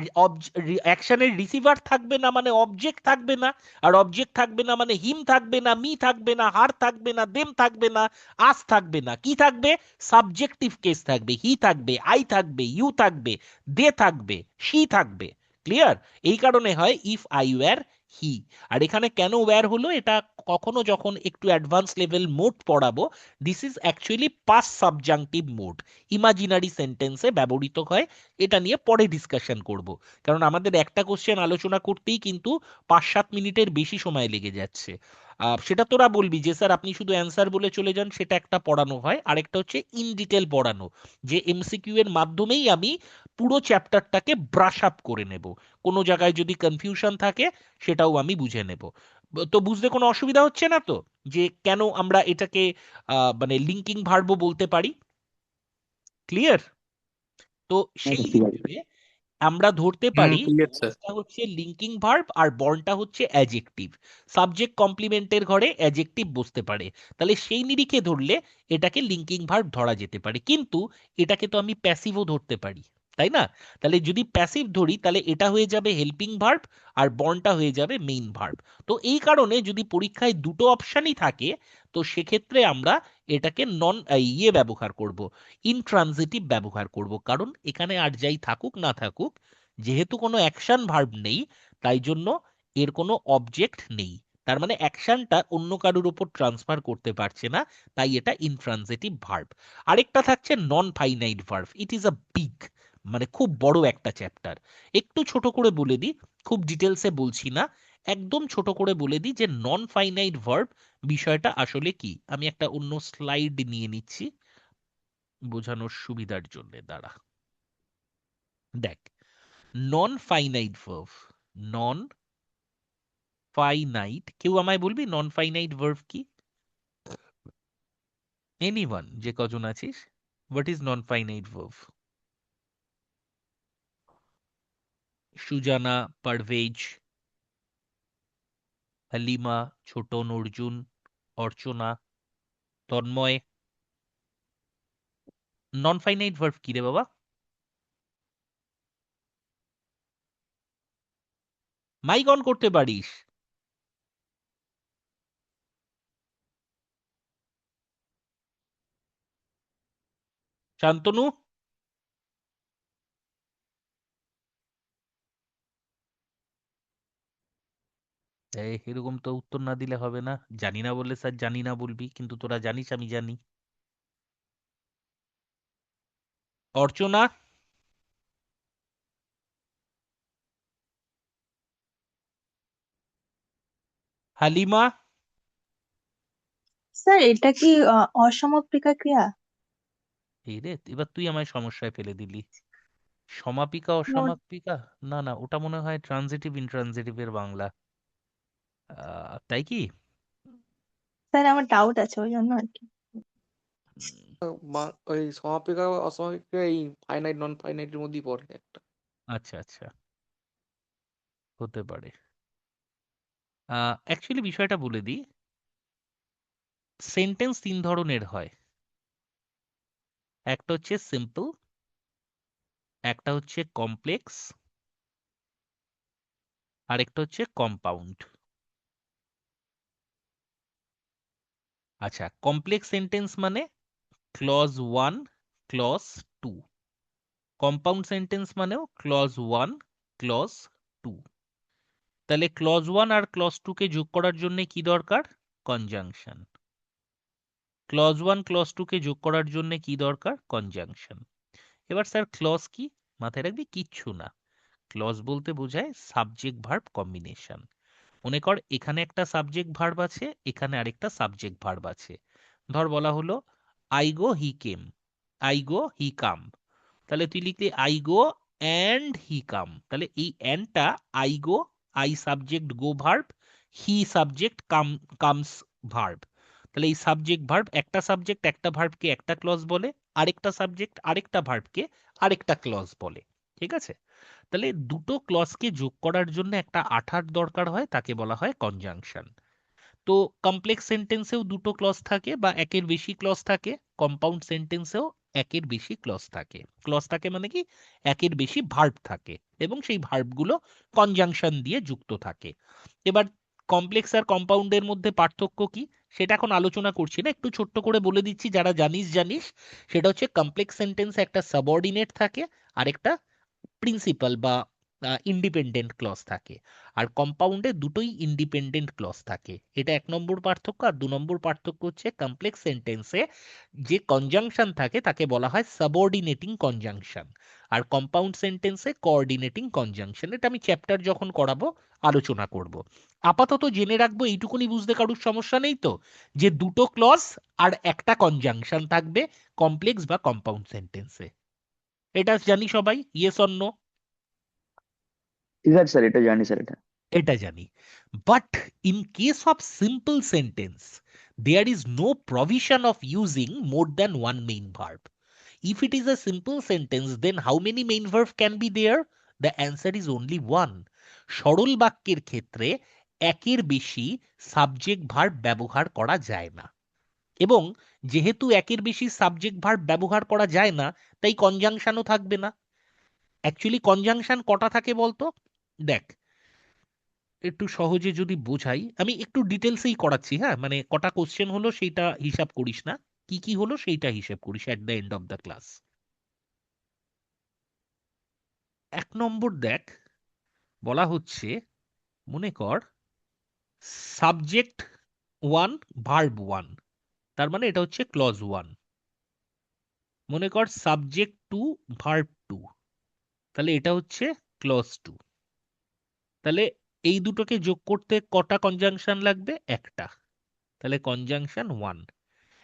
S1: অ্যাকশনের রিসিভার থাকবে না মানে অবজেক্ট থাকবে না। আর অবজেক্ট থাকবে না মানে হিম থাকবে না, মি থাকবে না, হার থাকবে না, দেম থাকবে না, আস থাকবে না। কি থাকবে? সাবজেক্টিভ কেস থাকবে। হি থাকবে, আই থাকবে, ইউ থাকবে, দে থাকবে, শি থাকবে। ক্লিয়ার? এই কারণে হয় ইফ আই ওয়্যার হি। আর এখানে কেন ওয়্যার হলো, এটা কখনো যখন একটু অ্যাডভান্স লেভেল মোড পড়াবো, this is actually past subjunctive mode, imaginary সেন্টেন্সে ব্যবহৃত হয়। এটা নিয়ে পরে ডিসকাশন করব, কারণ আমাদের একটা কোশ্চেন আলোচনা করতেই কিন্তু 5-7 মিনিটের বেশি সময় লেগে যাচ্ছে। সেটা তোরা বলবি যে স্যার আপনি শুধু অ্যান্সার বলে চলে যান, সেটা একটা পড়ানো হয়। আরেকটা হচ্ছে ইন ডিটেল পড়ানো, যে এমসিকিউ এর মাধ্যমেই আমি পুরো চ্যাপ্টারটাকে ব্রাশ আপ করে নেব। কোনো জায়গায় যদি কনফিউশন থাকে সেটাও আমি বুঝে নেব। তো বুঝতে কোনো অসুবিধা হচ্ছে না তো, যে কেন আমরা এটাকে মানে লিঙ্কিং ভার্বও বলতে পারি? ক্লিয়ার? তো সেই
S4: ঠিক আছে।
S1: হিসেবে আমরা ধরতে পারি
S6: ক্লিয়ার স্যার।
S1: টা হচ্ছে লিঙ্কিং ভার্ব আর বর্নটা হচ্ছে অ্যাডজেক্টিভ। সাবজেক্ট কমপ্লিমেন্টের ঘরে অ্যাডজেক্টিভ বসতে পারে। তাহলে সেই নিরিখে ধরলে এটাকে লিঙ্কিং ভার্ব ধরা যেতে পারে, কিন্তু এটাকে তো আমি প্যাসিভও ধরতে পারি, তাই না? তাহলে যদি প্যাসিভ ধরি তাহলে এটা হয়ে যাবে হেল্পিং ভার্ব, আর বর্নটা হয়ে যাবে মেইন ভার্ব। তো এই কারণে যদি পরীক্ষায় দুটো অপশনই থাকে, তো সেক্ষেত্রে আমরা এটাকে নন ইয়ে ব্যবহার করব, ইনট্রানজিটিভ ব্যবহার করব। কারণ এখানে আর যাই থাকুক না থাকুক, যেহেতু কোনো অ্যাকশন ভার্ব নেই, তাই জন্য এর কোনো অবজেক্ট নেই। তার মানে অ্যাকশনটা অন্য কারোর উপর ট্রান্সফার করতে পারছে না, তাই এটা ইনট্রানজিটিভ ভার্ব। আরেকটা থাকছে নন finite verb. It is a big, মানে খুব বড় একটা চ্যাপ্টার। একটু ছোট করে বলে দিই, খুব ডিটেলসে বলছি না, একদম ছোট করে বলে দিই যে নন ফাইনাইট ভার্ব বিষয়টা আসলে কি। আমি একটা অন্য স্লাইড নিয়ে নিচ্ছি বোঝানোর সুবিধার জন্য, দাঁড়া। দেখ, non finite verb, non finite, কেউ আমায় বলবি নন ফাইনাইট ভার্ব কি? এনিওয়ান, যে কজন আছিস, what is non finite verb? Sujana, Parvez, Halima, Chhoton, Arjun, Archana, Tanmoy. Non finite verb কি রে বাবা? মাইক অন করতে পারিস। শান্তনু, এরকম তো উত্তর না দিলে হবে না। জানি না বললে স্যার জানি না বলবি, কিন্তু তোরা জানিস আমি জানি। অর্চনা, হালিমা।
S2: স্যার এটা কি অসমাপিকা ক্রিয়া?
S1: এই রে, এবার তুই আমায় সমস্যায় ফেলে দিলি। সমাপিকা
S2: নোট।
S1: অসমাপিকা? না না, ওটা মনে হয় ট্রানজিটিভ ইনট্রানজিটিভ এর বাংলা। তাই কি?
S2: স্যার আমার ডাউট আছে ওই জন্য আর কি।
S3: ওই সমাপিকা অসমাপিকা এই ফাইনাইট নন ফাইনাইটের মধ্যেই পড়ে একটা।
S1: আচ্ছা আচ্ছা, হতে পারে। অ্যাকচুয়ালি বিষয়টা বলে দিই, সেন্টেন্স 3 ধরনের হয়। একটা হচ্ছে সিম্পল, একটা হচ্ছে কমপ্লেক্স, আরেকটা হচ্ছে কম্পাউন্ড। আচ্ছা, কমপ্লেক্স সেন্টেন্স মানে ক্লজ 1 ক্লজ 2, কম্পাউন্ড সেন্টেন্স মানেও ক্লজ 1 ক্লজ 2। তাহলে ক্লজ 1 আর ক্লজ 2 কে যোগ করার জন্য কি দরকার? কনজাংশন। ক্লজ 1 ক্লজ 2 কে যোগ করার জন্য কি দরকার? কনজাংশন। এবার স্যার ক্লজ কি? মাথায় রাখবি কিচ্ছু না, ক্লজ বলতে বোঝায় সাবজেক্ট ভার্ব কম্বিনেশন। মনে কর এখানে একটা সাবজেক্ট ভার্ব আছে, এখানে আরেকটা সাবজেক্ট ভার্ব আছে। ধর বলা হলো I go he came, I go he come. তাহলে তুই লিখলি I go and he come. তাহলে এই অ্যান্ডটা I go, I subject go verb, he subject come comes verb. তাহলে এই সাবজেক্ট ভার্ব, একটা সাবজেক্ট একটা ভার্বকে একটা ক্লজ বলে, আরেকটা সাবজেক্ট আরেকটা ভার্বকে আরেকটা ক্লজ বলে। ঠিক আছে? তাহলে দুটো ক্লজকে যোগ করার জন্য একটা আঠার দরকার হয়, তাকে বলা হয় কনজাংশন। তো কমপ্লেক্স সেন্টেন্সেও দুটো ক্লজ থাকে বা একের বেশি ক্লজ থাকে, কম্পাউন্ড সেন্টেন্সেও একের বেশি ক্লজ থাকে। ক্লজ থাকে মানে কি? একের বেশি ভার্ব থাকে এবং সেই ভার্বগুলো কনজাংশন দিয়ে যুক্ত থাকে। এবার কমপ্লেক্স আর কম্পাউন্ডের মধ্যে পার্থক্য কি সেটা এখন আলোচনা করছি না, একটু ছোট্ট করে বলে দিচ্ছি, যারা জানিস জানিস। সেটা হচ্ছে কমপ্লেক্স সেন্টেন্সে একটা সাবঅর্ডিনেট থাকে আর একটা প্রিন্সিপাল বা ইন্ডিপেন্ডেন্ট ক্লজ থাকে, আর কম্পাউন্ডে দুটোই ইন্ডিপেন্ডেন্ট ক্লজ থাকে। এটা 1 নম্বর পার্থক্য। আর 2 নম্বর পার্থক্য হচ্ছে কমপ্লেক্স সেন্টেন্সে যে কনজাংশন থাকে তাকে বলা হয় সাবঅর্ডিনেটিং কনজাংশন, আর কম্পাউন্ড সেন্টেন্সে কোঅর্ডিনেটিং কনজাংশন। এটা আমি চ্যাপ্টার যখন করাবো আলোচনা করব। আপাতত জেনে রাখবো এইটুকুনি, বুঝতে কারুর সমস্যা নেই তো, যে দুটো ক্লজ আর একটা কনজাংশন থাকবে কমপ্লেক্স বা কম্পাউন্ড সেন্টেন্সে। এটা জানি সবাই, ইয়েস অর নো?
S4: ঠিক আছে স্যার, এটা জানি স্যার, এটা।
S1: এটা জানি। But in case of simple sentence there is no provision of using more than one main verb. If it is a simple sentence, then how many main verb can be there? The answer is only one. সরল বাক্যের ক্ষেত্রে একের বেশি subject verb ব্যবহার করা যায় না, এবং যেহেতু একের বেশি সাবজেক্ট ভার্ব ব্যবহার করা যায় না, তাই কনজাংশনও থাকবে না। অ্যাকচুয়ালি কনজাংশন কটা থাকে বলতো? দেখ, একটু সহজে যদি বোঝাই, আমি একটু ডিটেলসেই করাচ্ছি, হ্যাঁ, মানে কটা কোশ্চেন হলো সেইটা হিসাব করিস না, কি কি হলো সেইটা হিসাব করিস at the end of the class. 1 নম্বর দেখ, বলা হচ্ছে মনে কর সাবজেক্ট 1 ভার্ব 1, তার মানে এটা হচ্ছে ক্লজ 1। মনে কর সাবজেক্ট 2 ভার্ব 2, তাহলে এটা হচ্ছে ক্লজ 2। তাহলে এই দুটোকে যোগ করতে কটা কনজাংশন লাগবে? একটা। তাহলে কনজাংশন 1।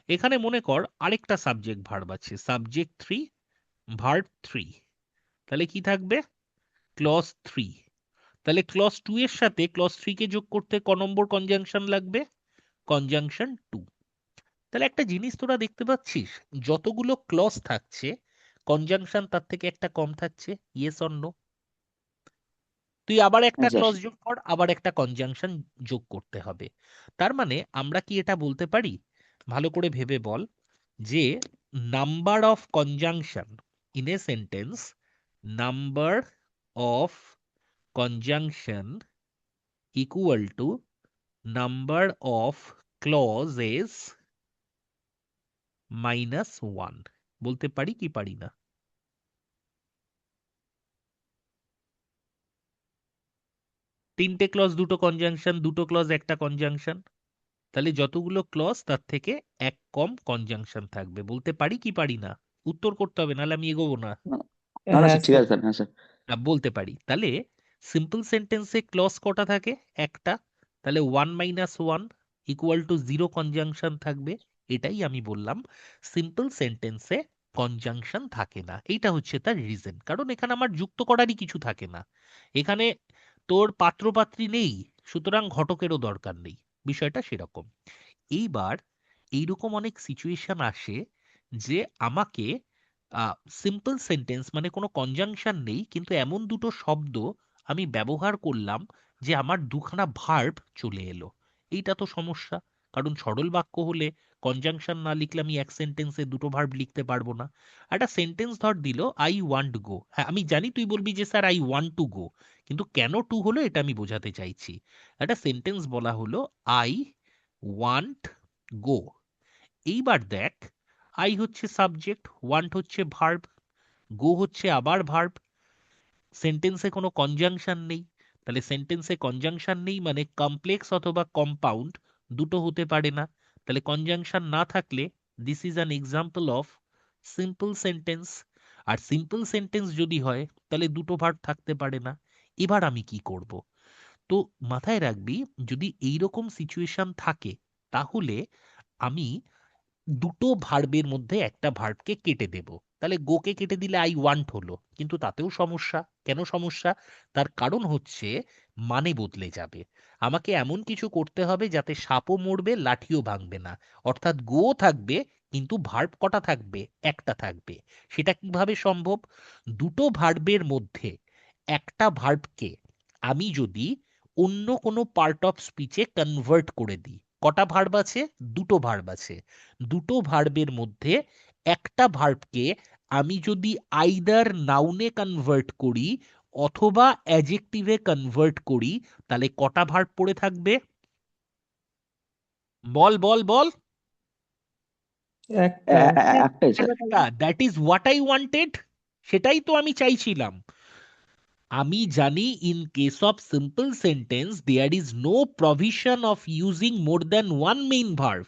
S1: এখানে মনে কর আরেকটা সাবজেক্ট ভার্ব আছে, সাবজেক্ট 3 ভার্ব 3, তাহলে কি থাকবে? ক্লজ 3। তাহলে ক্লজ 2 এর সাথে ক্লজ 3 কে যোগ করতে ক নম্বর কনজাংশন লাগবে? কনজাংশন 2। তাহলে একটা জিনিস তোরা দেখতে পাচ্ছিস, যতগুলো ক্লজ থাকছে কনজাংশন তার থেকে একটা কম থাকছে, ইয়েস অর নো? তুই আবার একটা
S4: হ্যাঁ স্যার।
S1: ক্লজ যোগ কর, আবার একটা কনজাংশন যোগ করতে হবে। তার মানে আমরা কি এটা বলতে পারি, ভালো করে ভেবে বল, যে number of conjunction in a sentence, number of conjunction equal to number of clauses -1। বলতে পারি কি পারি না? তিনটে ক্লজ দুটো কনজাংশন, দুটো ক্লজ একটা কনজাংশন, তাহলে যতগুলো ক্লজ তার থেকে এক কম কনজাংশন থাকবে। বলতে পারি কি পারি না? উত্তর করতে হবে, নাহলে আমি এগোবো না।
S4: না না
S5: হ্যাঁ
S4: স্যার, ঠিক
S5: স্যার।
S4: আছে স্যার, হ্যাঁ স্যার।
S1: বলতে পারি। তাহলে সিম্পল সেন্টেন্সে ক্লজ কটা থাকে? একটা। তাহলে 1 - 1 ইকুয়াল টু 0 কনজাংশন থাকবে। এটাই আমি বললাম সিম্পল সেন্টেন্সে কনজাংশন থাকে না। এইটা হচ্ছে তার রিজন, কারণ এখানে আমার যুক্ত করারই কিছু থাকে না। এখানে তোর পাত্রপাত্রী নেই, সুতরাং ঘটকেরও দরকার নেই, বিষয়টা সেরকম। এইবার এইরকম অনেক সিচুয়েশন আসে যে আমাকে সিম্পল সেন্টেন্স মানে কোনো কনজাংশন নেই, কিন্তু এমন দুটো শব্দ আমি ব্যবহার করলাম যে আমার দুখানা ভার্ব চলে এলো। এইটা তো সমস্যা। কারণ সরল বাক্য হলে কনজাংশন না লিখলে আমি এক সেন্টেন্সে দুটো ভার্ব লিখতে পারবো না। একটা সেন্টেন্স ধর দিল আই ওয়ান্ট গো, হ্যাঁ আমি জানি তুই বলবি যে sir I want to go, কিন্তু কেন টু হলো এটা আমি বোঝাতে চাইছি। একটা সেন্টেন্স বলা হলো আই ওয়ান্ট গো। এইবার দেখ, আই হচ্ছে সাবজেক্ট, ওয়ান্ট হচ্ছে ভার্ব, গো হচ্ছে আবার ভার্ব, সেন্টেন্সে কোনো কনজাংশন নেই। তাহলে সেন্টেন্সে কনজাংশন নেই মানে কমপ্লেক্স অথবা কম্পাউন্ড দুটো হতে পারে না। তাহলে কনজাংশন না থাকলে this is an example of simple sentence. আর সিম্পল সেন্টেন্স যদি হয় তাহলে দুটো ভার্ব থাকতে পারে না। এবার আমি কি করব? তো মাথায় রাখবি, যদি এইরকম সিচুয়েশন থাকে তাহলে আমি দুটো ভার্বের মধ্যে একটা ভার্বকে কেটে দেব। তাহলে গোকে কেটে দিলে আই ওয়ান্ট হলো, কিন্তু তাতেও সমস্যা। কেন সমস্যা? তার কারণ হচ্ছে মানে বদলে যাবে। আমাকে এমন কিছু করতে হবে যাতে সাপও মরবে লাঠিও ভাঙবে না। অর্থাৎ গো থাকবে কিন্তু ভার্ব কটা থাকবে? একটা থাকবে। সেটা কিভাবে সম্ভব? দুটো ভার্বের মধ্যে একটা ভার্বকে আমি যদি অন্য কোনো পার্ট অফ স্পিচে কনভার্ট করে দিই, কটা ভার্ব আছে? দুটো ভার্ব আছে। দুটো ভার্বের মধ্যে একটা ভার্বকে আমি যদি আইদার নাউনে কনভার্ট করি অথবা অ্যাডজেক্টিভে কনভার্ট করি, তাহলে কটা ভার্ব পড়ে থাকবে? বল বল বল।
S5: একটা।
S4: একটাই sir.
S1: That is what I wanted, সেটাই তো আমি চাইছিলাম। আমি জানি in case of simple sentence there is no provision of using more than one main verb.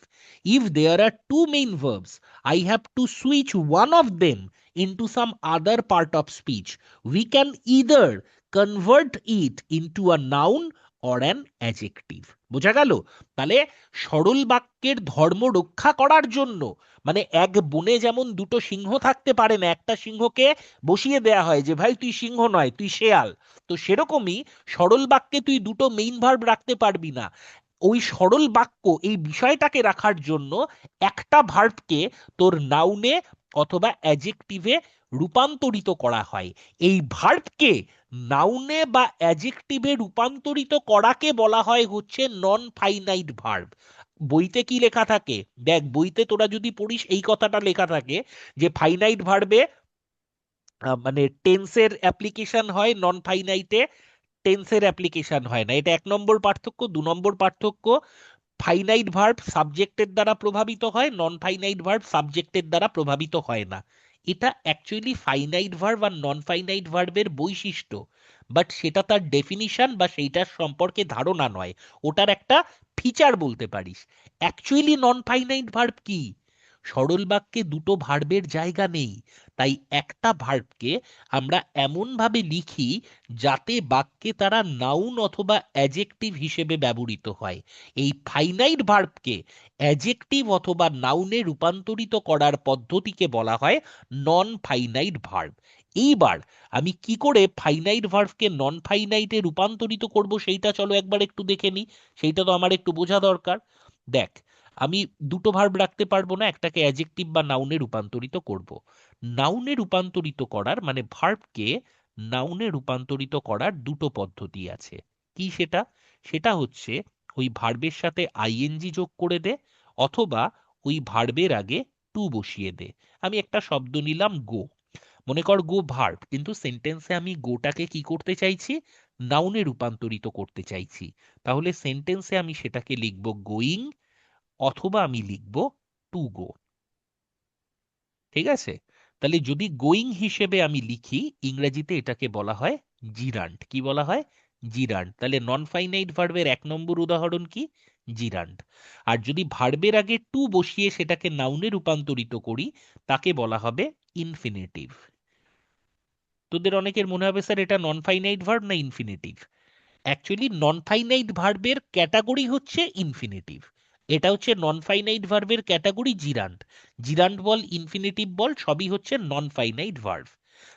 S1: If there are two main verbs, I have to switch one of them into some other part of speech. We can either convert it into a noun or an adjective. বোঝা গেল? তাহলে সরল বাক্যের ধর্ম রক্ষা করার জন্য, মানে এক বনে যেমন দুটো সিংহ থাকতে পারে না, একটা সিংহকে বসিয়ে দেয়া হয় যে ভাই তুই সিংহ নয় তুই শেয়াল, তো সেরকমই সরল বাক্যে তুই দুটো মেইন ভার্ব রাখতে পারবি না। ওই সরল বাক্য এই বিষয়টাকে রাখার জন্য একটা ভার্বকে তোর নাউনে অথবা অ্যাডজেক্টিভে রূপান্তরিত করা হয়। এই ভার্বকে নাউনে বা অ্যাডজেক্টিভে রূপান্তরিত করাকে বলা হয় হচ্ছে নন ফাইনাইট ভার্ব। বইতে কি লেখা থাকে দেখ, বইতে তোরা যদি পড়িস এই কথাটা লেখা থাকে যে ফাইনাইট ভার্বে মানে টেন্সের অ্যাপ্লিকেশন হয়, নন ফাইনাইটে টেন্সের অ্যাপ্লিকেশন হয় না। এটা 1 নম্বর পার্থক্য। 2 নম্বর পার্থক্য, ফাইনাইট ভার্ব সাবজেক্টের দ্বারা প্রভাবিত হয়, নন ফাইনাইট ভার্ব সাবজেক্টের দ্বারা প্রভাবিত হয় না। এটা অ্যাকচুয়ালি ফাইনাইট ভার্ব আর নন ফাইনাইট ভার্বের বৈশিষ্ট্য, বাট সেটা তার ডেফিনিশন বা সেইটার সম্পর্কে ধারণা নয়, ওটার একটা ফিচার বলতে পারিস। অ্যাকচুয়ালি নন ফাইনাইট ভার্ব কি? সরল বাক্যে দুটো ভার্বের জায়গা নেই, তাই একটা ভার্বকে আমরা এমন ভাবে লিখি যাতে বাক্যে তারা নাউন অথবা অ্যাডজেক্টিভ হিসেবে ব্যবহৃত হয়। এই ফাইনাইট ভার্বকে অ্যাডজেক্টিভ অথবা নাউনে রূপান্তরিত করার পদ্ধতিকে বলা হয় নন ফাইনাইট ভার্ব। এইবার আমি কি করে ফাইনাইট ভার্বকে নন ফাইনাইটে রূপান্তরিত করব সেইটা চলো একবার একটু দেখে নিই। সেইটা তো আমার একটু বোঝা দরকার। দেখ, আমি দুটো ভার্ব রাখতে পারবো না, একটাকে অ্যাডজেক্টিভ বা নাউনে রূপান্তরিত করব। নাউনে রূপান্তরিত করার মানে ভার্বকে নাউনে রূপান্তরিত করার দুটো পদ্ধতি আছে। কি সেটা? সেটা হচ্ছে ওই ভার্বের সাথে আইএনজি যোগ করে দে অথবা ওই ভার্বের আগে টু বসিয়ে দে। আমি একটা শব্দ নিলাম গো, মনে কর গো ভার্ব, কিন্তু সেন্টেন্সে আমি গোটাকে কি করতে চাইছি? নাউনে রূপান্তরিত করতে চাইছি। তাহলে সেন্টেন্সে আমি সেটাকে লিখব গোয়িং অথবা আমি লিখব টু গো। ঠিক আছে? তাহলে যদি গোয়িং হিসেবে আমি লিখি, ইংরেজিতে এটাকে বলা হয় জিরান্ট। কি বলা হয়? জিরান্ট। তাহলে নন ফাইনাইট ভার্বের 1 নম্বর উদাহরণ কি? জিরান্ট। আর যদি ভার্বের আগে টু বসিয়ে সেটাকে নাউনে রূপান্তরিত করি, তাকে বলা হবে ইনফিনিটিভ। তোদের অনেকের মনে হবে স্যার এটা নন ফাইনাইট ভার্ব না ইনফিনিটিভ। অ্যাকচুয়ালি নন ফাইনাইট ভার্বের ক্যাটাগরি হচ্ছে ইনফিনিটিভ। এটা হচ্ছে নন ফাইনাইট ভার্বের ক্যাটাগরি জিরান্ট। জিরান্ট বল ইনফিনিটিভ বল সবই হচ্ছে নন ফাইনাইট ভার্ব।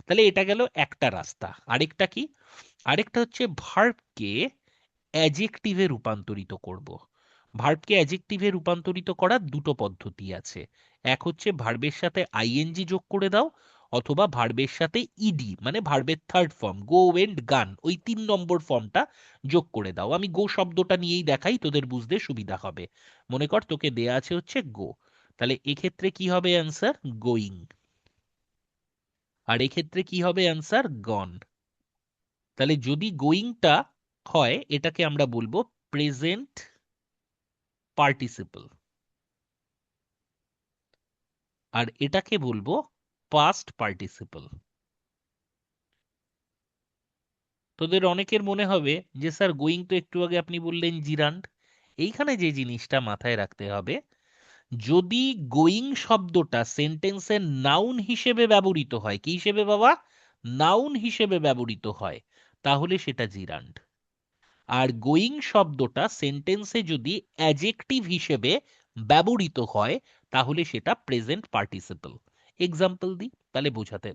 S1: তাহলে এটা গেল একটা রাস্তা। আরেকটা কি? আরেকটা হচ্ছে ভার্বকে অ্যাডজেক্টিভে রূপান্তরিত করব। ভার্বকে অ্যাডজেক্টিভে রূপান্তরিত করার দুটো পদ্ধতি আছে। এক হচ্ছে ভার্বের সাথে আইএনজি যোগ করে দাও, অথবা ভার্বের সাথে ইডি মানে ভার্বের থার্ড ফর্ম গো ওয়েন্ট গান ওই 3 নম্বর ফর্মটা যোগ করে দাও। আমি গো শব্দটা নিয়েই দেখাই, তোদের বুঝতে সুবিধা হবে। মনে কর তোকে দেয়া আছে হচ্ছে গো, তাহলে এক্ষেত্রে কি হবে অ্যান্সার? গোয়িং। আর এক্ষেত্রে কি হবে অ্যান্সার? গন। তাহলে যদি গোয়িংটা হয় এটাকে আমরা বলবো প্রেজেন্ট পার্টিসিপল, আর এটাকে বলবো পাস্ট পার্টিসিপল। তোদের অনেকের মনে হবে যে স্যার গোয়িং তো একটু আগে আপনি বললেন জিরান্ড। এইখানে যে জিনিসটা মাথায় রাখতে হবে, যদি গোয়িং শব্দটা সেন্টেন্সের নাউন হিসেবে ব্যবহৃত হয়, কি হিসেবে বাবা? নাউন হিসেবে ব্যবহৃত হয়, তাহলে সেটা জিরান্ড। আর গোয়িং শব্দটা সেন্টেন্সে যদি অ্যাডজেক্টিভ হিসেবে ব্যবহৃত হয় তাহলে সেটা প্রেজেন্ট পার্টিসিপল। এক্সাম্পল দিই তাহলে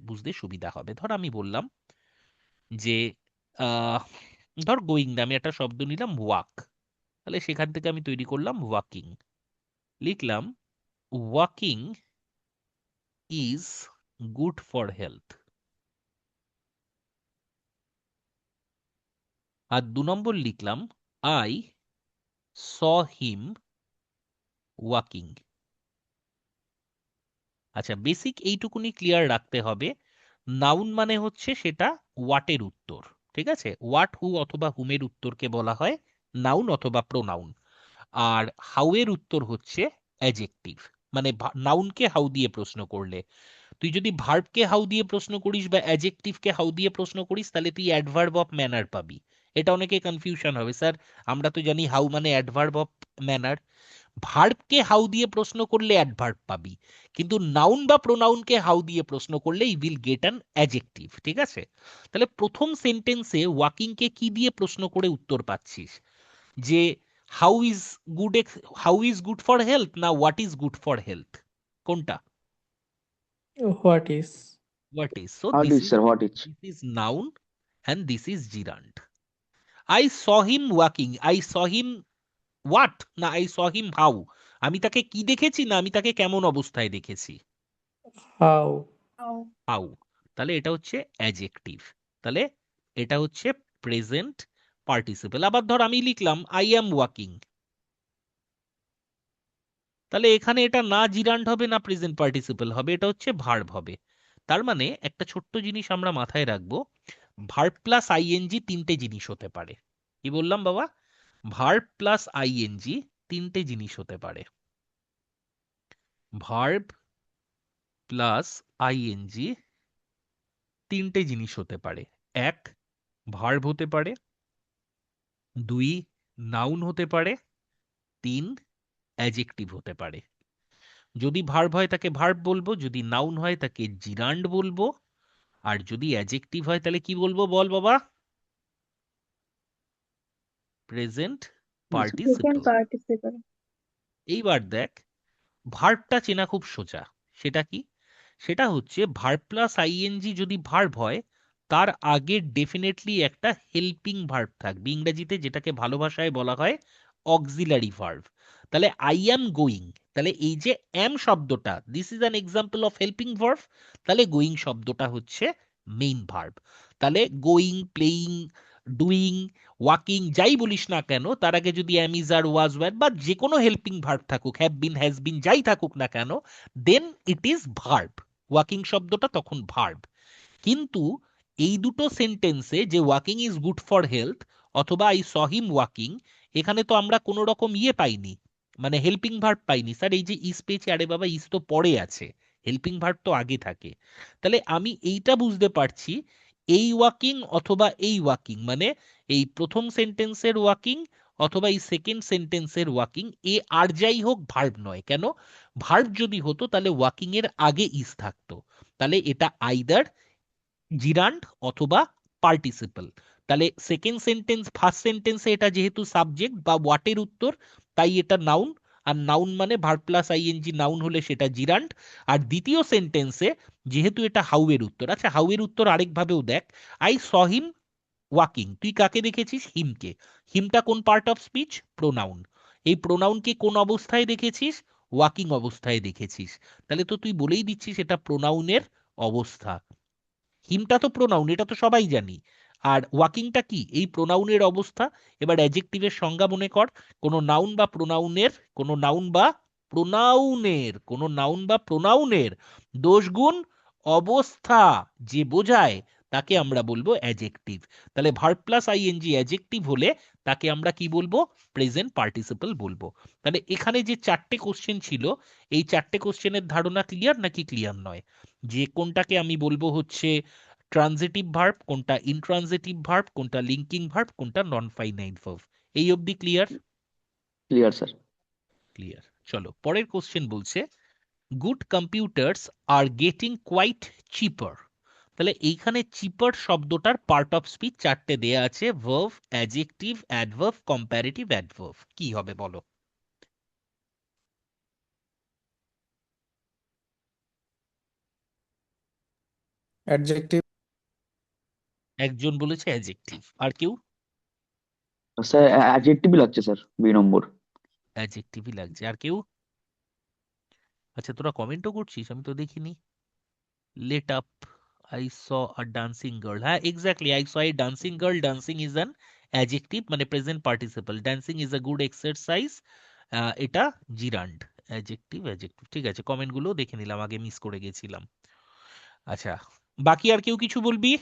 S1: বুঝতে সুবিধা হবে। ধর আমি বললাম যে আহ, ধর গোয়িং না আমি একটা শব্দ নিলাম ওয়াক, তাহলে সেখান থেকে আমি তৈরি করলাম ওয়াকিং। লিখলাম walking is good for health. আর 2 নম্বর লিখলাম আই স হিম ওয়াকিং। আচ্ছা, বেসিক এইটুকুনি ক্লিয়ার রাখতে হবে। নাউন মানে হচ্ছে সেটা ওয়াটের উত্তর, ঠিক আছে? ওয়াট, হু অথবা হুমের উত্তরকে বলা হয় নাউন অথবা প্রোনাউন। আর হাউ এর উত্তর হচ্ছে অ্যাডজেক্টিভ, মানে নাউনকে হাউ দিয়ে প্রশ্ন করলে। তুই যদি ভার্বকে হাউ দিয়ে প্রশ্ন করিস বা অ্যাডজেক্টিভকে হাউ দিয়ে প্রশ্ন করিস তাহলে তুই অ্যাডভার্ব অফ ম্যানার পাবি। এটা অনেকে কনফিউশন হবে, স্যার আমরা তো জানি হাউ মানে অ্যাডভার্ব অফ ম্যানার, ভার্বকে হাউ দিয়ে প্রশ্ন করলে অ্যাডভার্ব পাবি, কিন্তু নাউন বা প্রোনাউনকে হাউ দিয়ে প্রশ্ন করলে you will get an adjective, ঠিক আছে? তাহলে প্রথম সেন্টেন্সে ওয়াকিংকে কি দিয়ে প্রশ্ন করে উত্তর পাচ্ছিস? যে how is good, how is good for health না what is good for health, কোনটা?
S5: What is?
S1: What is. So
S4: What
S1: this
S4: is,
S1: is
S4: sir? What is?
S1: Noun and this is gerund. I saw him walking. I saw him what? না I saw him how? আমি তাকে কি দেখেছি না আমি তাকে কেমন অবস্থায় দেখেছি?
S5: How?
S1: হাউ। তাহলে এটা হচ্ছে অ্যাডজেক্টিভ, তাহলে এটা হচ্ছে প্রেজেন্ট পার্টিসিপল। আবার ধর আমি লিখলাম আই অ্যাম ওয়াকিং, তাহলে এখানে এটা না জিরান্ড হবে না প্রেজেন্ট পার্টিসিপল হবে, এটা হচ্ছে ভার্ব হবে। তার মানে একটা ছোট্ট জিনিস আমরা মাথায় রাখবো, ভার্ব প্লাস আইএনজি 3টে জিনিস হতে পারে। কি বললাম বাবা? ভার্ব প্লাস আইএনজি 3টে জিনিস হতে পারে। ভার্ব প্লাস আইএনজি 3টে জিনিস হতে পারে। 1 ভার্ব হতে পারে, 2 নাউন হতে পারে, 3 অ্যাডজেক্টিভ হতে পারে। যদি ভার্ব হয় তাকে ভার্ব বলবো, যদি নাউন হয় তাকে জিরান্ড বলবো, আর যদি অ্যাডজেক্টিভ হয় তাহলে কি বলবো বল বাবা? Present participle.
S2: Present participle.
S1: এইবার দেখ, ভার্বটা চেনা খুব সোজা। সেটা কি? সেটা হচ্ছে ভার্ব প্লাস আইএনজি যদি ভার্ব হয় তার আগে ডেফিনেটলি একটা হেল্পিং ভার্ব থাকবে, ইংরেজিতে যেটাকে ভালো ভাষায় বলা হয় অক্সিলারি ভার্ব। তাহলে আই অ্যাম গোয়িং, তাহলে এই যে অ্যাম শব্দটা this is an example of helping verb, তাহলে গোয়িং শব্দটা হচ্ছে মেইন ভার্ব। তাহলে গোয়িং, প্লেয়িং, ডুইং, ওয়াকিং যাই বলিস না কেন তার আগে যদি অ্যাম, ইজ, আর, ওয়াজ, ওয়্যার বা যে কোনো হেল্পিং ভার্ব থাকুক, হ্যাভ বিন, হ্যাজ বিন যাই থাকুক না কেন, দেন ইট ইজ ভার্ব। ওয়াকিং শব্দটা তখন ভার্ব। কিন্তু এই দুটো সেন্টেন্সে যে walking is good for health অথবা আই স হিম ওয়াকিং, এখানে তো আমরা কোনো রকম পাইনি, মানে হেল্পিং ভার্ব পাইনি। স্যার এই যে ইজ পেয়েছি, আরে বাবা ইজ তো পরে আছে, হেল্পিং ভার্ব তো আগে থাকে। তাহলে আমি এইটা বুঝতে পারছি এই ওয়াকিং অথবা এই ওয়াকিং মানে এই প্রথম সেন্টেন্সের ওয়াকিং অথবা এই সেকেন্ড সেন্টেন্সের ওয়াকিং, এ আর যাই হোক ভার্ব নয়। কেন? ভার্ব যদি হতো তাহলে ওয়াকিং এর আগে ইজ থাকতো, তাহলে এটা আইদার জিরান্ড অথবা পার্টিসিপল। তাহলে সেকেন্ড সেন্টেন্স ফার্স্ট সেন্টেন্সে এটা যেহেতু সাবজেক্ট বা ওয়াটের উত্তর তাই এটা নাউন, আর নাউন মানে ভার্ব প্লাস আইএনজি নাউন হলে সেটা জিরান্ড। আর দ্বিতীয় সেন্টেন্সে যেহেতু এটা হাউ এর উত্তর, আচ্ছা হাউ এর উত্তর আরেকভাবেও দেখ, আই স হিম ওয়াকিং, তুই কাকে দেখেছিস? হিমকে। হিমটা কোন পার্ট অফ স্পিচ? প্রোনাউন। এই প্রোনাউনকে কোন অবস্থায় দেখেছিস? ওয়াকিং অবস্থায় দেখেছিস। তাহলে তো তুই বলেই দিচ্ছিস এটা প্রোনাউনের অবস্থা। হিমটা তো প্রোনাউন, এটা তো সবাই জানি। আর ওয়াকিংটা কি? এই প্রোনাউনের অবস্থা। এবার অ্যাডজেক্টিভের সংজ্ঞা মনে কর। কোনো নাউন বা প্রোনাউনের, কোনো নাউন বা প্রোনাউনের, কোনো নাউন বা প্রোনাউনের দোষগুণ অবস্থা যে বোঝায় তাকে আমরা বলবো অ্যাডজেক্টিভ। তাহলে ভার্ব প্লাস আইএনজি অ্যাডজেক্টিভ হলে তাকে আমরা কি বলবো? প্রেজেন্ট পার্টিসিপল বলবো। তাহলে এখানে যে চারটে কোশ্চেন ছিল, এই চারটে কোশ্চেনের ধারণা ক্লিয়ার নাকি ক্লিয়ার নয়? যে কোনটাকে আমি বলবো হচ্ছে ট্রানজিটিভ ভার্ব, কোনটা ইনট্রানজিটিভ ভার্ব, কোনটা লিঙ্কিং ভার্ব, কোনটা নন ফাইনাইট ভার্ব। এই অবধি ক্লিয়ার?
S4: Clear sir.
S1: ক্লিয়ার। চলো পরের কোশ্চেন বলছে good computers are getting quite cheaper. তাহলে এইখানে চিপার শব্দটার পার্ট অফ স্পিচ চারটে দেয়া আছে, verb, adjective, adverb, comparative adverb. কি হবে বলো?
S6: অ্যাডজেক্টিভ।
S1: একজন বলেছে অ্যাডজেক্টিভ, আর কেউ?
S4: স্যার অ্যাডজেক্টিভই লাগছে স্যার, বি নম্বর।
S1: অ্যাডজেক্টিভই লাগছে, আর কেউ? আচ্ছা তোরা কমেন্টও করছিস, আমি তো দেখিনি। lit up, I saw a dancing girl. হ্যাঁ exactly, I saw a dancing girl. Dancing is an adjective, মানে present participle. Dancing is a good exercise, এটা জিরান্ড। অ্যাডজেক্টিভ অ্যাডজেক্টিভ, ঠিক আছে, কমেন্টগুলো দেখে নিলাম, আগে মিস করে গেছিলাম। আচ্ছা বাকি আর কেউ কিছু বলবি?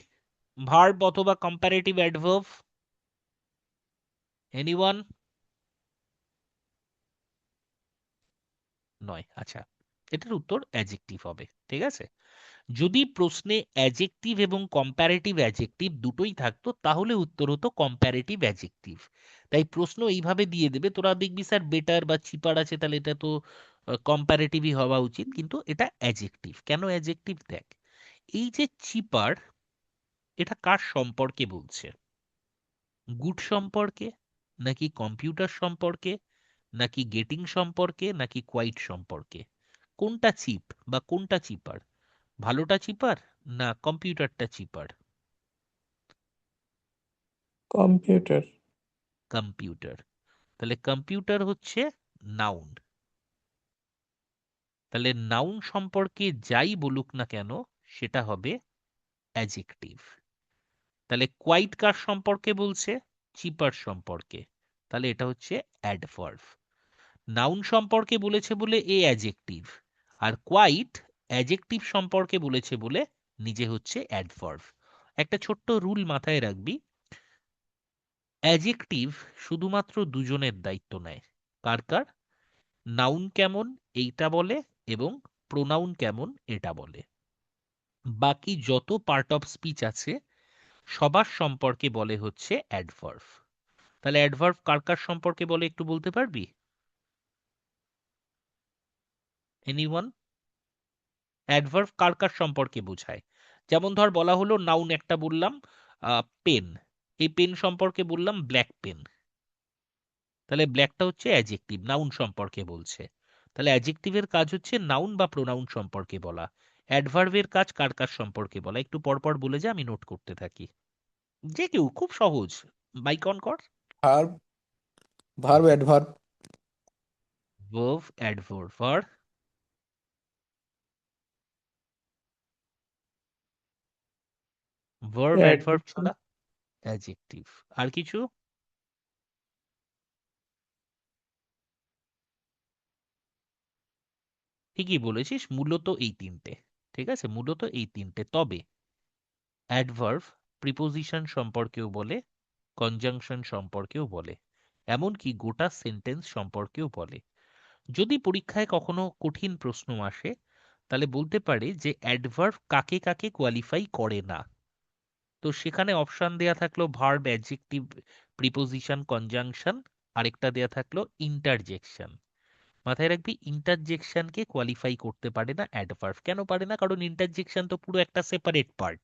S1: ভার্ব অথবা কম্পারেটিভ অ্যাডভার্ব? এনিওয়ান? নয়, আচ্ছা এটার উত্তর অ্যাডজেক্টিভ হবে, ঠিক আছে। যদি প্রশ্নে অ্যাডজেক্টিভ এবং কম্প্যারেটিভ অ্যাডজেক্টিভ দুটোই থাকতো তাহলে উত্তর হতো কম্প্যারেটিভ অ্যাডজেক্টিভ। তাই প্রশ্ন এইভাবে দিয়ে দেবে, তোরা দেখবি স্যার বেটার বা চিপার আছে, তাহলে এটা তো কম্প্যারেটিভই হওয়া উচিত, কিন্তু এটা অ্যাডজেক্টিভ। কেন অ্যাডজেক্টিভ? দেখ, এই যে চিপার, এটা কার সম্পর্কে বলছে? গুড সম্পর্কে, নাকি কম্পিউটার সম্পর্কে, নাকি গেটিং সম্পর্কে, নাকি কোয়াইট সম্পর্কে? কোনটা চিপ বা কোনটা চিপার? ভালোটা চিপার না কম্পিউটারটা চিপার?
S5: কম্পিউটার।
S1: কম্পিউটার। তাহলে কম্পিউটার হচ্ছে নাউন। তাহলে নাউন সম্পর্কে যাই বলুক না কেন সেটা হবে অ্যাডজেক্টিভ। তাহলে কোয়াইট কার সম্পর্কে বলছে? চিপার সম্পর্কে। তাহলে এটা হচ্ছে অ্যাডভার্ব। নাউন সম্পর্কে বলেছে বলে এ অ্যাডজেক্টিভ, আর কোয়াইট অ্যাডজেক্টিভ সম্পর্কে বলেছে বলে নিজে হচ্ছে অ্যাডভার্ব। একটা ছোট্ট রুল মাথায় রাখবি, অ্যাডজেক্টিভ শুধুমাত্র দুজনের দায়িত্ব নেয়। কার কার? নাউন কেমন এইটা বলে, এবং প্রোনাউন কেমন এটা বলে। বাকি যত পার্ট অফ স্পিচ আছে সবার সম্পর্কে বলে হচ্ছে অ্যাডভার্ব। তাহলে অ্যাডভার্ব কার কার সম্পর্কে বলে একটু বলতে পারবি? এনিওয়ান? অ্যাডভার্ব কার কার সম্পর্কে বোঝায়? যেমন ধর বলা হলো নাউন একটা বললাম পেন, এই পেন সম্পর্কে বললাম ব্ল্যাক পেন, তাহলে ব্ল্যাকটা হচ্ছে অ্যাডজেক্টিভ, নাউন সম্পর্কে বলছে। তাহলে অ্যাডজেক্টিভের কাজ হচ্ছে নাউন বা প্রোনাউন সম্পর্কে বলা। অ্যাডভার্বের কাজ কার কার সম্পর্কে বলা, একটু পরপর বলে যা, আমি নোট করতে থাকি। যে কেউ, খুব সহজ, বাইক অন কর।
S6: Verb. Verb adverb.
S1: Verb adverb, verb adverb
S5: adjective.
S1: ছাড়া অ্যাডজেক্টিভ। আর কিছু? ঠিকই বলেছিস, মূলত এই তিনটে। ঠিক আছে, মূলত এই তিনটে। তবে অ্যাডভার্ব প্রিপোজিশন সম্পর্কেও বলে, কনজাংশন সম্পর্কেও বলে, এমনকি গোটা সেন্টেন্স সম্পর্কেও বলে। যদি পরীক্ষায় কখনো কঠিন প্রশ্ন আসে তাহলে বলতে পারে যে অ্যাডভার্ব কাকে কাকে কোয়ালিফাই করে না। তো সেখানে অপশন দেয়া থাকলো ভার্ব, অ্যাডজেক্টিভ, প্রিপোজিশন, কনজাংশন, আরেকটা দেয়া থাকলো ইন্টারজেকশন। মাথায় রাখবি ইন্টারজেকশনকে কোয়ালিফাই করতে পারে না অ্যাডভার্ব। কেন পারে না? কারণ ইন্টারজেকশন তো পুরো একটা সেপারেট পার্ট,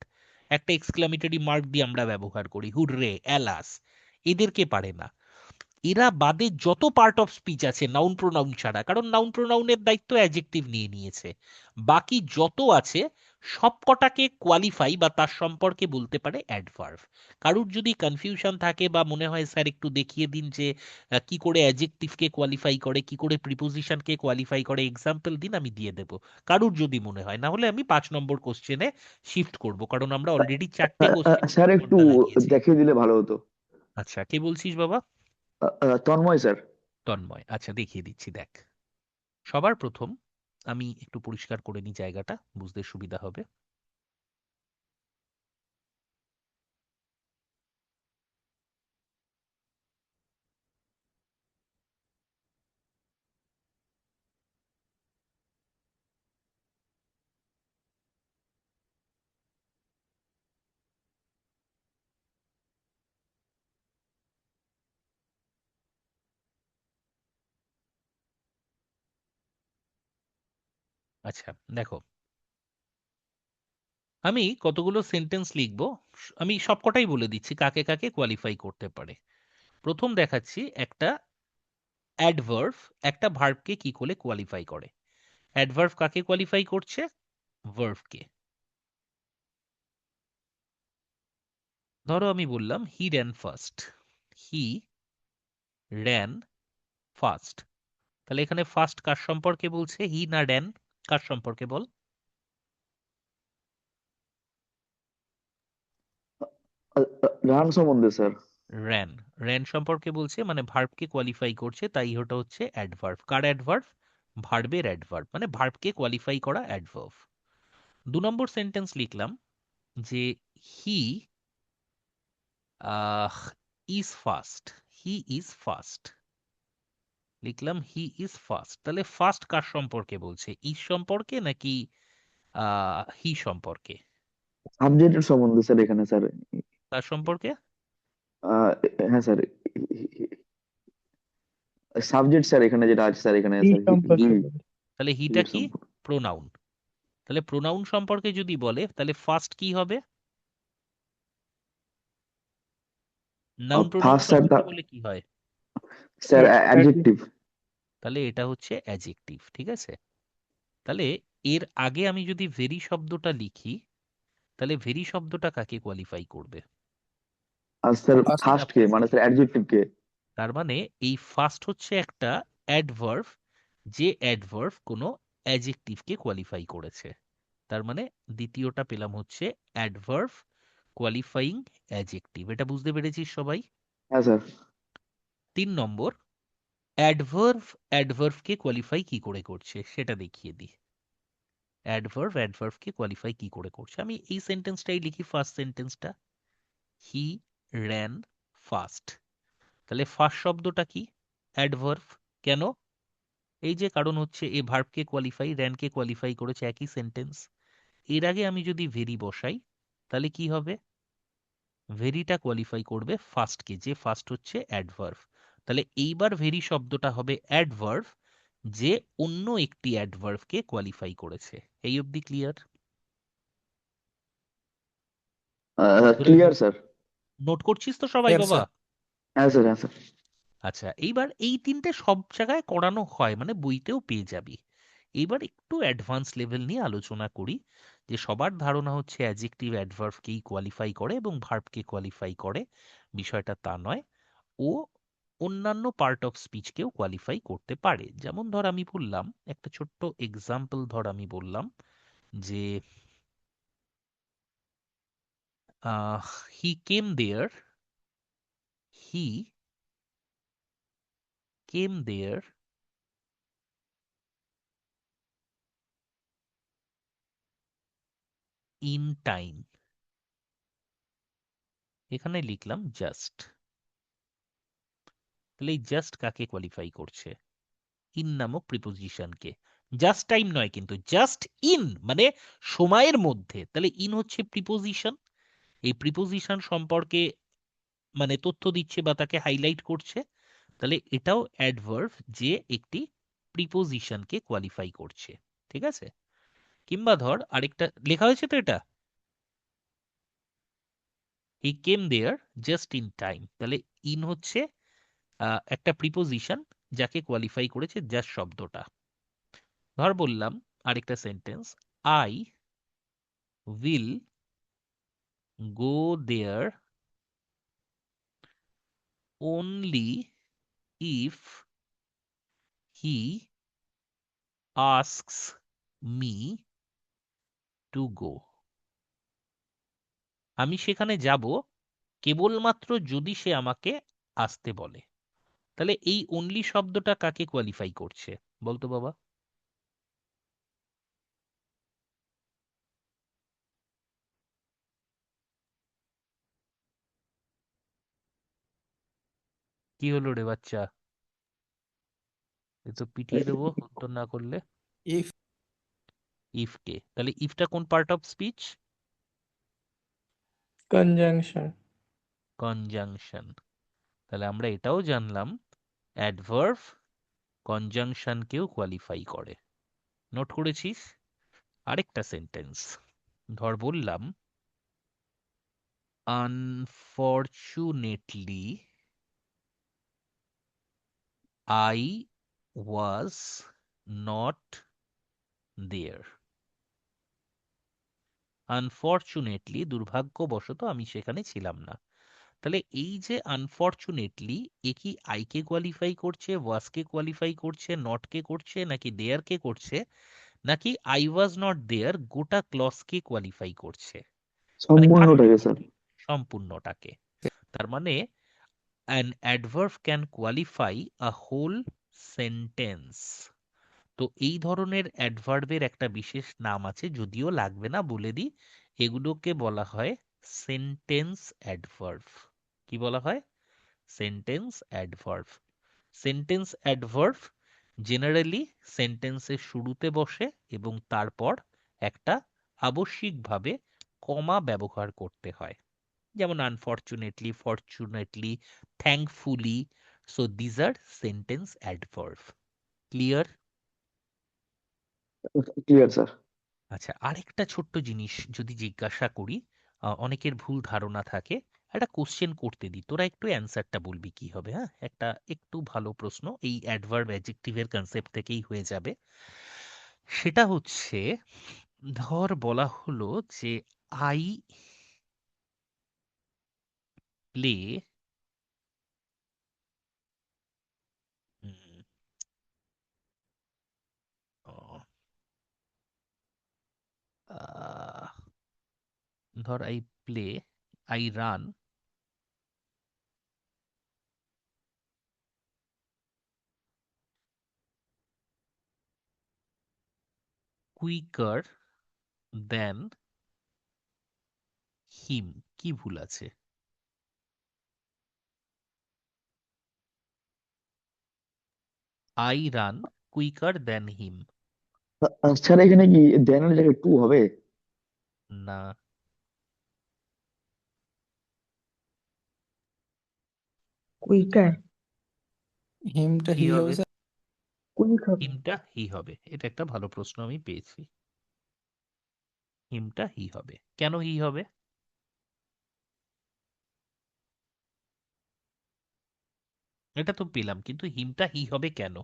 S1: একটা এক্সক্লামেটরি মার্ক দিয়ে আমরা ব্যবহার করি, হুররে, অ্যালাস, এদেরকে পারে না। এরা বাদে যত পার্ট অফ স্পিচ আছে নাউন প্রোনাউন ছাড়া, কারণ নাউন প্রোনাউনের দায়িত্ব অ্যাডজেক্টিভ নিয়ে নিয়েছে, বাকি যত আছে সবকটাকে কোয়ালিফাই বা তার সম্পর্কে বলতে পারে অ্যাডভার্ব। কারুর যদি কনফিউশন থাকে বা মনে হয় স্যার একটু দেখিয়ে দিন যে কি করে অ্যাডজেক্টিভকে কোয়ালিফাই করে, কি করে প্রিপোজিশনকে কোয়ালিফাই করে, এক্সাম্পল দিন, আমি দিয়ে দেব কারুর যদি মনে হয়। না হলে আমি 5 নম্বর কোশ্চেনে শিফট করব, কারণ আমরা অলরেডি 4টে কোশ্চেন
S4: স্যার একটু
S1: ঘন্টা লাগিয়েছি।
S4: দেখিয়ে দিলে ভালো হতো।
S1: আচ্ছা, কে বলছিস বাবা?
S4: তন্ময় স্যার।
S1: তন্ময়, আচ্ছা দেখিয়ে দিচ্ছি। দেখ, সবার প্রথম আমি একটু পরিষ্কার করে নিই, জায়গাটা বুঝতে সুবিধা হবে। আচ্ছা দেখো, আমি কতগুলো সেন্টেন্স লিখবো, আমি সবকটাই বলে দিচ্ছি কাকে কাকে কোয়ালিফাই করতে পারে। প্রথম দেখাচ্ছি একটা অ্যাডভার্ব একটা ভার্বকে কি করে কোয়ালিফাই করে। অ্যাডভার্ব কাকে কোয়ালিফাই করছে? ভার্বকে। ধরো আমি বললাম he ran first, he ran first, তাহলে এখানে ফার্স্ট কার সম্পর্কে বলছে? হি না র্যান? কার সম্পর্কে বল?
S4: রান সম্বন্ধে স্যার।
S1: র্যান। র্যান সম্পর্কে বলছে মানে ভার্বকে কোয়ালিফাই করছে, তাই ওটা হচ্ছে অ্যাডভার্ব। কার অ্যাডভার্ব? ভার্বের অ্যাডভার্ব, মানে ভার্বকে কোয়ালিফাই করা অ্যাডভার্ব। 2 নম্বর সেন্টেন্স লিখলাম যে he is fast, he is fast, লিখলাম হি ইজ ফাস্ট। তাহলে ফাস্ট কার সম্পর্কে বলছে? ইজ সম্পর্কে নাকি হি সম্পর্কে?
S4: সাবজেক্টের সম্বন্ধে স্যার এখানে স্যার।
S1: কার সম্পর্কে?
S4: আহ, হ্যাঁ স্যার, সাবজেক্ট স্যার এখানে যেটা আছে স্যার, এখানে
S5: এই
S4: স্যার
S5: সম্পর্কে বলি।
S1: তাহলে
S4: হি
S1: হিটা
S4: এর
S1: কি?
S4: সম্পর্ক।
S1: প্রোনাউন। তাহলে প্রোনাউন সম্পর্কে যদি বলে তাহলে ফার্স্ট কি হবে? নাউন প্রোনাউন
S4: ফার্স্ট স্যার
S1: সম্পর্কে বলে কি হয়?
S4: Sir
S5: Adjective.
S4: অ্যাডজেক্টিভ।
S1: তাহলে এটা হচ্ছে অ্যাডজেক্টিভ, ঠিক আছে? তাহলে এর আগে আমি যদি ভেরি শব্দটা লিখি, তাহলে ভেরি শব্দটা কাকে কোয়ালিফাই করবে?
S4: আর স্যার
S6: First.
S4: ফার্স্ট কে মানে স্যার অ্যাডজেক্টিভ কে।
S1: তার মানে এই ফার্স্ট হচ্ছে একটা অ্যাডভার্ব, যে অ্যাডভার্ব কোনো অ্যাডজেক্টিভকে কোয়ালিফাই করেছে। তার মানে দ্বিতীয়টা পেলাম হচ্ছে অ্যাডভার্ব কোয়ালিফাইং অ্যাডজেক্টিভ। এটা বুঝতে পেরেছিস সবাই?
S4: হ্যাঁ স্যার।
S1: 3 নম্বর, অ্যাডভার্ব অ্যাডভার্বকে কোয়ালিফাই কি করে করছে সেটা দেখিয়ে দিই। অ্যাডভার্ব অ্যাডভার্বকে কোয়ালিফাই কি করে করছে, আমি এই সেন্টেন্সটাই লিখি, ফার্স্ট সেন্টেন্সটা, হি র্যান ফাস্ট। তাহলে ফার্স্ট শব্দটা কি? অ্যাডভার্ব। কেন? এই যে কারণ হচ্ছে এ ভার্বকে কোয়ালিফাই, র্যানকে কোয়ালিফাই করেছে, একই সেন্টেন্স। এর আগে আমি যদি ভেরি বসাই তাহলে কি হবে? ভেরিটা কোয়ালিফাই করবে ফার্স্টকে, যে ফার্স্ট হচ্ছে অ্যাডভার্ব। তাহলে এইবার ভেরি শব্দটা হবে অ্যাডভার্ব যে অন্য একটি অ্যাডভার্বকে কোয়ালিফাই করেছে। এই অবধি ক্লিয়ার?
S4: Clear sir.
S1: নোট করছিস তো সবাই
S6: Yes,
S1: বাবা?
S6: sir.
S4: হ্যাঁ স্যার, হ্যাঁ স্যার।
S1: আচ্ছা, এইবার এই তিনটে সব জায়গায় করানো হয়, মানে বইতেও পেয়ে যাবি। এইবার একটু অ্যাডভান্স লেভেল নিয়ে আলোচনা করি, যে সবার ধারণা হচ্ছে অ্যাডজেক্টিভ অ্যাডভার্বকেই কোয়ালিফাই করে এবং ভার্বকে কোয়ালিফাই করে। বিষয়টা তা নয়, ও অন্যান্য পার্ট অফ স্পিচকেও কোয়ালিফাই করতে পারে। যেমন ধর আমি বললাম একটা ছোট্ট এক্সাম্পল, ধর আমি বললাম যে হি কেম দেয়ার, হি কেম দেয়ার ইন টাইম। এখানে লিখলাম জাস্ট। তাহলে এই জাস্ট কাকে কোয়ালিফাই করছে? ইন নামক প্রিপোজিশনকে। জাস্ট টাইম নয় কিন্তু, জাস্ট ইন মানে সময়ের মধ্যে। তাহলে ইন হচ্ছে প্রিপোজিশন, এই প্রিপোজিশন সম্পর্কে মানে তথ্য দিচ্ছে বা তাকে হাইলাইট করছে। তাহলে এটাও অ্যাডভার্ব যে একটি প্রিপোজিশনকে কোয়ালিফাই করছে, ঠিক আছে? কিংবা ধর আরেকটা লেখা হয়েছে তো, এটা হি কেম দেয়ার জাস্ট ইন টাইম। তাহলে ইন হচ্ছে একটা প্রিপোজিশন যাকে কোয়ালিফাই করেছে জাস্ট শব্দটা। ধর বললাম আরেকটা sentence, I will go there only if he asks me to go. আমি সেখানে যাব কেবলমাত্র যদি সে আমাকে আসতে বলে। তাহলে এই অনলি শব্দটা কাকে কোয়ালিফাই করছে বলতো বাবা? কি হলো রে বাচ্চা? এ তো পিটিয়ে দেবো উত্তর না করলে।
S6: ইফ
S1: ইফ কে? তাহলে ইফটা কোন part of speech?
S5: conjunction,
S1: conjunction. তাহলে আমরা এটাও জানলাম অ্যাডভার্ব কনজাংশনকেও কোয়ালিফাই করে। নোট করেছিস? আরেকটা সেন্টেন্স ধর বললাম, unfortunately I was not there. Unfortunately দুর্ভাগ্যবশত আমি সেখানে ছিলাম না। তাহলে এই যে আনফরচুনেটলি, এ কি আই কে কোয়ালিফাই করছে, ওয়াজ কে কোয়ালিফাই করছে, নট কে করছে, নাকি দেয়ার কে করছে, নাকি আই ওয়াজ নট দেয়ার গোটা ক্লজ কে কোয়ালিফাই করছে? মানে
S4: সম্পূর্ণটাকে স্যার।
S1: সম্পূর্ণটাকে। তার মানে an adverb can qualify a whole sentence. তো এই ধরনের অ্যাডভার্বের একটা বিশেষ নাম আছে, যদিও লাগবে না বলে দিই, এগুলোকে বলা হয় সেন্টেন্স অ্যাডভার্ব। কি বলা হয়? Sentence adverb. Sentence adverb generally সেন্টেন্সের শুরুতে বসে এবং তারপর একটা আবশ্যিকভাবে কমা ব্যবহার করতে হয়, যেমন unfortunately, fortunately, thankfully. So these are sentence adverb. Clear?
S4: Clear sir.
S1: আচ্ছা, আরেকটা ছোট্ট জিনিস যদি জিজ্ঞাসা করি, অনেকের ভুল ধারণা থাকে, একটা কোশ্চেন করতে দিই, তোরা একটু অ্যান্সারটা বলবি কি হবে। হ্যাঁ, একটা একটু ভালো প্রশ্ন, এই অ্যাডভার্ব অ্যাডজেক্টিভের কনসেপ্ট থেকেই হয়ে যাবে। সেটা হচ্ছে, ধর বলা হলো যে আই প্লে ধর I play, I run quicker than him. কি ভুল আছে? I run quicker than him.
S4: Sir এখানে কি দেনের জায়গায় টু হবে?
S1: না,
S2: কুইকার।
S6: হিমটা
S1: কি
S6: হি হবে
S1: হবে?
S6: স্যার।
S2: কুইক হবে।
S1: হিমটা হি হবে। এটা একটা ভালো প্রশ্ন আমি পেয়েছি। হিমটা হি হবে। কেন হি হবে? এটা তো পেলাম, কিন্তু হিমটা হি হবে কেন?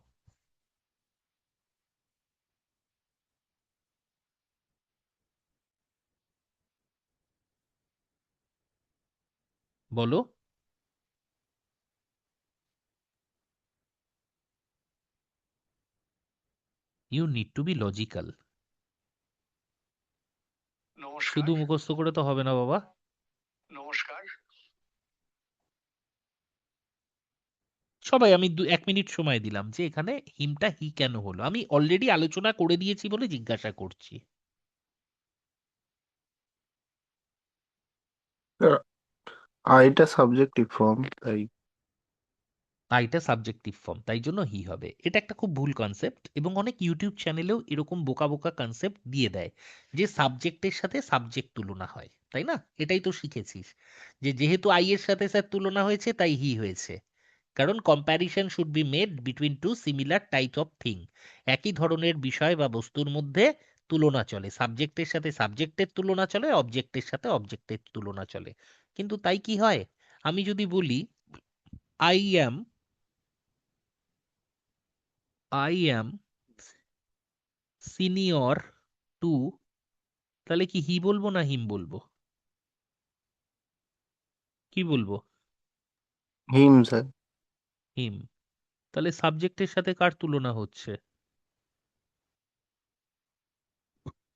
S1: বলো। You need to be logical. শুধু
S7: নমস্কার।
S1: মুখস্থ করে তো হবে না বাবা।
S7: নমস্কার।
S1: সবাই, আমি 1 মিনিট সময় দিলাম যে এখানে হিমটা হি কেন হলো, আমি অলরেডি আলোচনা করে দিয়েছি বলে জিজ্ঞাসা করছি।
S5: আইটা সাবজেক্টিভ ফর্ম, তাই
S1: এটা সাবজেক্টিভ ফর্ম, তাই জন্য হি হবে। এটা একটা খুব ভুল কনসেপ্ট, এবং অনেক ইউটিউব চ্যানেলেও এরকম বোকা বোকা কনসেপ্ট দিয়ে দেয় যে সাবজেক্টের সাথে সাবজেক্ট তুলনা হয়, তাই না? এটাই তো শিখেছিস যে যেহেতু আই এর সাথে স্যার তুলনা হয়েছে তাই হি হয়েছে। কারণ comparison should be made between two similar type of thing. একই ধরনের বিষয় বা বস্তুর মধ্যে তুলনা চলে, সাবজেক্টের সাথে সাবজেক্টের তুলনা চলে, অবজেক্টের সাথে অবজেক্টের তুলনা চলে। কিন্তু তাই কি হয়? আমি যদি বলি I am I am senior to, তাহলে কি হি বলবো না হিম বলবো? কি বলবো?
S5: him, sir.
S1: হিম। তাহলে সাবজেক্টের সাথে কার তুলনা হচ্ছে?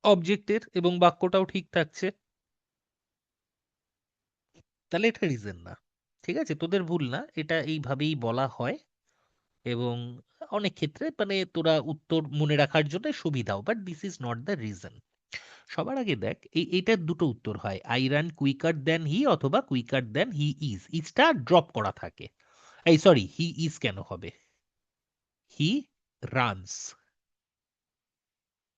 S1: অবজেক্টের, এবং বাক্যটাও ঠিক থাকছে। তাহলে এটা রিজন না। ঠিক আছে, তোদের ভুল না, এটা এইভাবেই বলা হয় এবং অনেক ক্ষেত্রে মানে তোরা উত্তর মনে রাখার জন্য সুবিধাও, but this is not the reason. সবার আগে দেখ, এইটার দুটো উত্তর হয়, I run quicker than he অথবা কুইকার দেন হি ইজ। ইজটা ড্রপ করা থাকে। এই সরি, হি ইজ কেন হবে? He runs.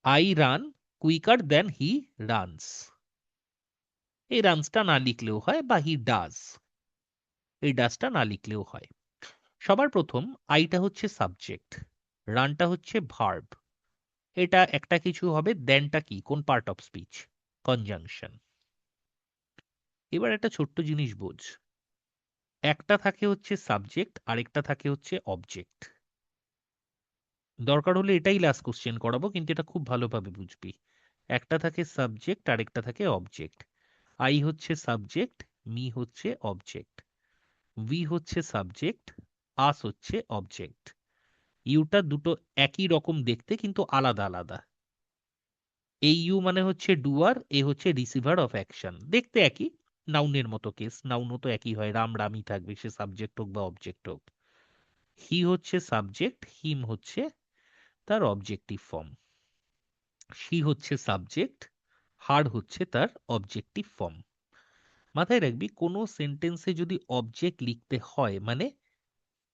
S1: I run quicker than he runs. এই রানসটা না লিখলেও হয়, বা হি ডাজ, এই ডাজটা না লিখলেও হয়। সবার প্রথম আইটা হচ্ছে সাবজেক্ট, রানটা হচ্ছে ভার্ব। এটা একটা কিছু হবে, দেনটা কি, কোন পার্ট অফ স্পিচ? কনজাংশন। এবার একটা ছোট্ট জিনিস বোঝ, একটা থাকে হচ্ছে সাবজেক্ট, আরেকটা থাকে হচ্ছে অবজেক্ট। দরকার হলে এটাই লাস্ট কোশ্চেন করাবো, কিন্তু এটা খুব ভালোভাবে বুঝবি। একটা থাকে সাবজেক্ট, আরেকটা থাকে অবজেক্ট। আই হচ্ছে সাবজেক্ট, মি হচ্ছে অবজেক্ট, উই হচ্ছে সাবজেক্ট, আস হচ্ছে অবজেক্ট। ইউটা দুটো একই রকম দেখতে কিন্তু আলাদা আলাদা। এই ইউ মানে হচ্ছে ডুয়ার, এ হচ্ছে রিসিভার অফ অ্যাকশন। দেখতে একই, নাউনের মতো কেস, নাউনও তো একই হয়, রাম রামই থাকবে, সে সাবজেক্ট হোক বা অবজেক্ট হোক। হি হচ্ছে সাবজেক্ট, হিম হচ্ছে তার অবজেক্টিভ ফর্ম। শি হচ্ছে সাবজেক্ট, হার হচ্ছে তার অবজেক্টিভ ফর্ম। মাথায় রাখবি, কোনো সেন্টেন্সে যদি অবজেক্ট লিখতে হয়, মানে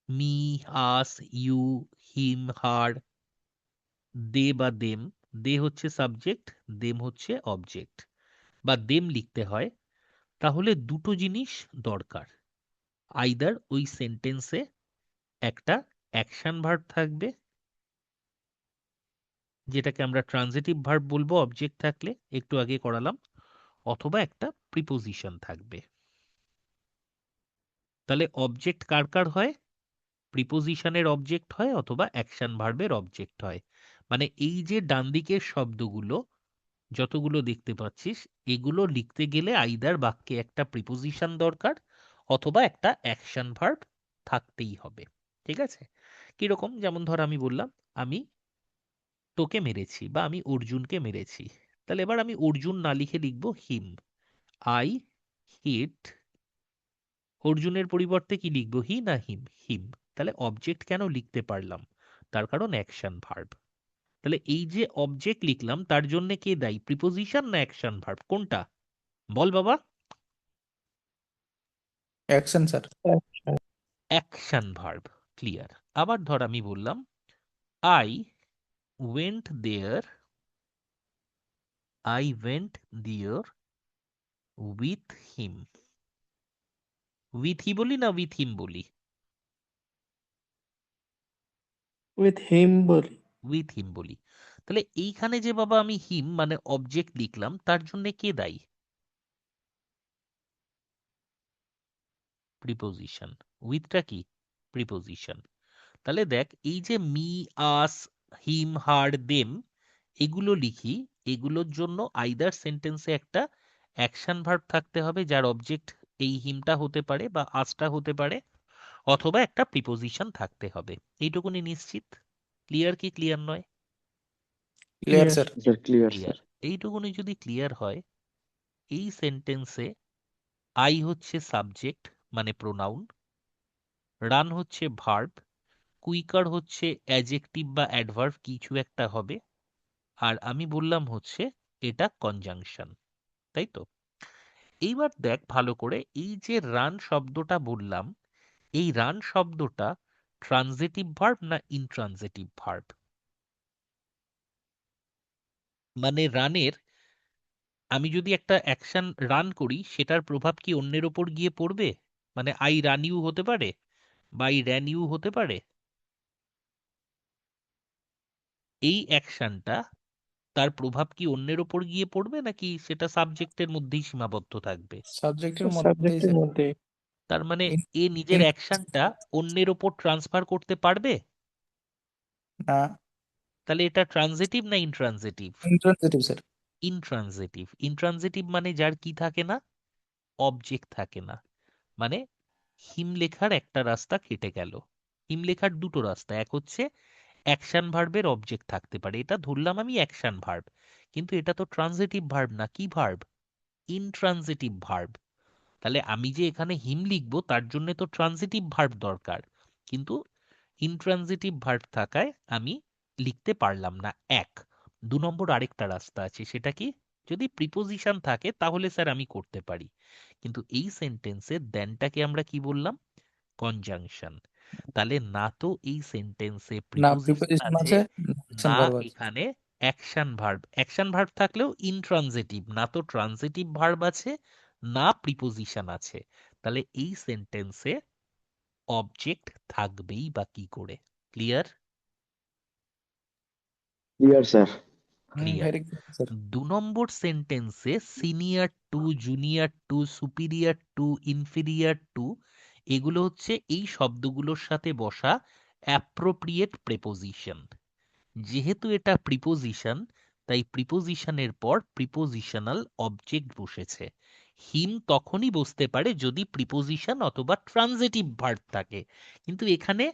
S1: মি, আস, ইউ, হিম, হার, দে বা দেম, দে হচ্ছে সাবজেক্ট, দেম হচ্ছে অবজেক্ট, বা দেম লিখতে হয়, তাহলে দুটো জিনিস দরকার। আইদার ওই সেন্টেন্সে একটা অ্যাকশন ভার্ব থাকবে, যেটাকে আমরা ট্রানজিটিভ ভার্ব বলবো অবজেক্ট থাকলে, একটু আগে করালাম, অথবা একটা প্রিপোজিশন থাকবে। তাহলে অবজেক্ট কার কার হয়? প্রিপোজিশনের অবজেক্ট হয় অথবা অ্যাকশন ভার্বের অবজেক্ট হয়। মানে এই যে ডান দিকের শব্দগুলো যতগুলো দেখতে পাচ্ছিস, এগুলো লিখতে গেলে আইদার বাক্যে একটা প্রিপোজিশন দরকার অথবা একটা অ্যাকশন ভার্ব থাকতেই হবে। ঠিক আছে? কিরকম, যেমন ধর আমি বললাম আমি তোকে মেরেছি বা আমি অর্জুনকে মেরেছি, তাহলে এবার আমি অর্জুন না লিখে লিখবো হিম। আই হিট, অর্জুনের পরিবর্তে কি লিখবো, হি না হিম? হিম। তাহলে অবজেক্ট কেন লিখতে পারলাম? তার কারণ অ্যাকশন ভার্ব। তাহলে এই যে অবজেক্ট লিখলাম, তার জন্য কে দায়ী, প্রিপোজিশন না অ্যাকশন ভার্ব, কোনটা? বল বাবা।
S6: Action sir.
S1: Action verb. Clear? আবার ধর আমি বললাম I went there, I went there with him. With he বলি না উইথ হিম বলি?
S5: With him বলি।
S1: উইথ হিম বলি। তাহলে এইখানে যে বাবা আমি হিম মানে অবজেক্ট লিখলাম, তার জন্য কে দায়ী? প্রিপোজিশন। উইথটা কি? প্রিপোজিশন। তাহলে দেখ, এই যে মি, আস, হিম, হার, দেম এগুলো লিখি, এগুলোর জন্য আইদার সেন্টেন্সে একটা অ্যাকশন ভার্ব থাকতে হবে, যার অবজেক্ট এই হিমটা হতে পারে বা আসটা হতে পারে, অথবা একটা প্রিপোজিশন থাকতে হবে। এইটুকুনি নিশ্চিত? ক্লিয়ার কি ক্লিয়ার নয়?
S6: Clear
S5: Clear.
S6: Sir.
S4: Sir clear
S1: clear.
S4: Sir.
S1: এইটুকুনি যদি ক্লিয়ার হয়, এই সেন্টেন্সে আই হচ্ছে সাবজেক্ট মানে প্রোনাউন, রান হচ্ছে ভার্ব, কুইকার হচ্ছে অ্যাডজেক্টিভ বা অ্যাডভার্ব কিছু একটা হবে, আর আমি বললাম হচ্ছে এটা কনজাংশন। তাই তো? এইবার দেখ ভালো করে, এই যে রান শব্দটা বললাম, এই রান শব্দটা ট্রানজিটিভ ভার্ব না ইনট্রানজিটিভ ভার্ব? মানে রানের, আমি যদি একটা অ্যাকশন রান করি, সেটার প্রভাব কি অন্যের ওপর গিয়ে পড়বে? মানে আই রান ইউ হতে পারে বা আই র্যান ইউ হতে পারে। এই অ্যাকশনটা, তার প্রভাব কি অন্যের ওপর গিয়ে পড়বে, নাকি সেটা সাবজেক্টের মধ্যেই সীমাবদ্ধ থাকবে?
S6: সাবজেক্টের মধ্যেই
S5: সাবজেক্টের
S6: স্যার।
S5: মধ্যে।
S1: তার মানে
S6: ইন-
S1: এ নিজের
S6: ইন-
S1: অ্যাকশনটা অন্যের ওপর ট্রান্সফার করতে পারবে?
S6: না,
S1: তাহলে এটা ট্রানজিটিভ না intransitive?
S6: Intransitive sir.
S1: Intransitive. Intransitive মানে যার কি থাকে না, অবজেক্ট থাকে না। মানে হিমলেখার একটা রাস্তা কেটে গেল। হিমলেখার দুটো রাস্তা, এক হচ্ছে অ্যাকশন ভার্বের অবজেক্ট থাকতে পারে, এটা ধরলাম আমি অ্যাকশন ভার্ব, কিন্তু এটা তো ট্রানজিটিভ ভার্ব না, কি ভার্ব? Intransitive verb. তাহলে আমি যে এখানে হিম লিখবো তার জন্য তো ট্রানজিটিভ ভার্ব দরকার, কিন্তু ইনট্রানজিটিভ ভার্ব থাকায় আমি লিখতে পারলাম না। এক। 2 নম্বর আরেকটা রাস্তা আছে, সেটা কি? যদি প্রিপোজিশন থাকে তাহলে স্যার আমি করতে পারি, কিন্তু এই সেন্টেন্সে দেনটাকে আমরা কি বললাম? কনজাংশন। তাহলে না তো এই সেন্টেন্সে
S6: না
S1: প্রিপোজিশন
S6: প্রিপোজিশন
S1: আছে,
S6: আছে, অ্যাকশন
S1: না
S6: ভার্ব আছে।
S1: এখানে অ্যাকশন ভার্ব। অ্যাকশন ভার্ব থাকলেও ইনট্রানজিটিভ, না তো ট্রানজিটিভ ভার্ব আছে, না প্রিপোজিশন আছে। তাহলে এই সেন্টেন্সে অবজেক্ট থাকবেই বা কি করে? Clear?
S4: Clear sir.
S1: Clear.
S6: Very good sir.
S1: 2 number সেন্টেন্সে senior to, junior to, superior to, inferior to, এগুলো হচ্ছে এই শব্দগুলোর সাথে বসা অ্যাপ্রোপ্রিয়েট প্রেপোজিশন। যেহেতু এটা প্রিপোজিশন, তাই প্রিপোজিশনের পর প্রিপোজিশনাল অবজেক্ট বসেছে। হিম তখনই বসতে পারে যদি প্রিপোজিশন অথবা ট্রানজিটিভ ভার্ব থাকে, কিন্তু এখানে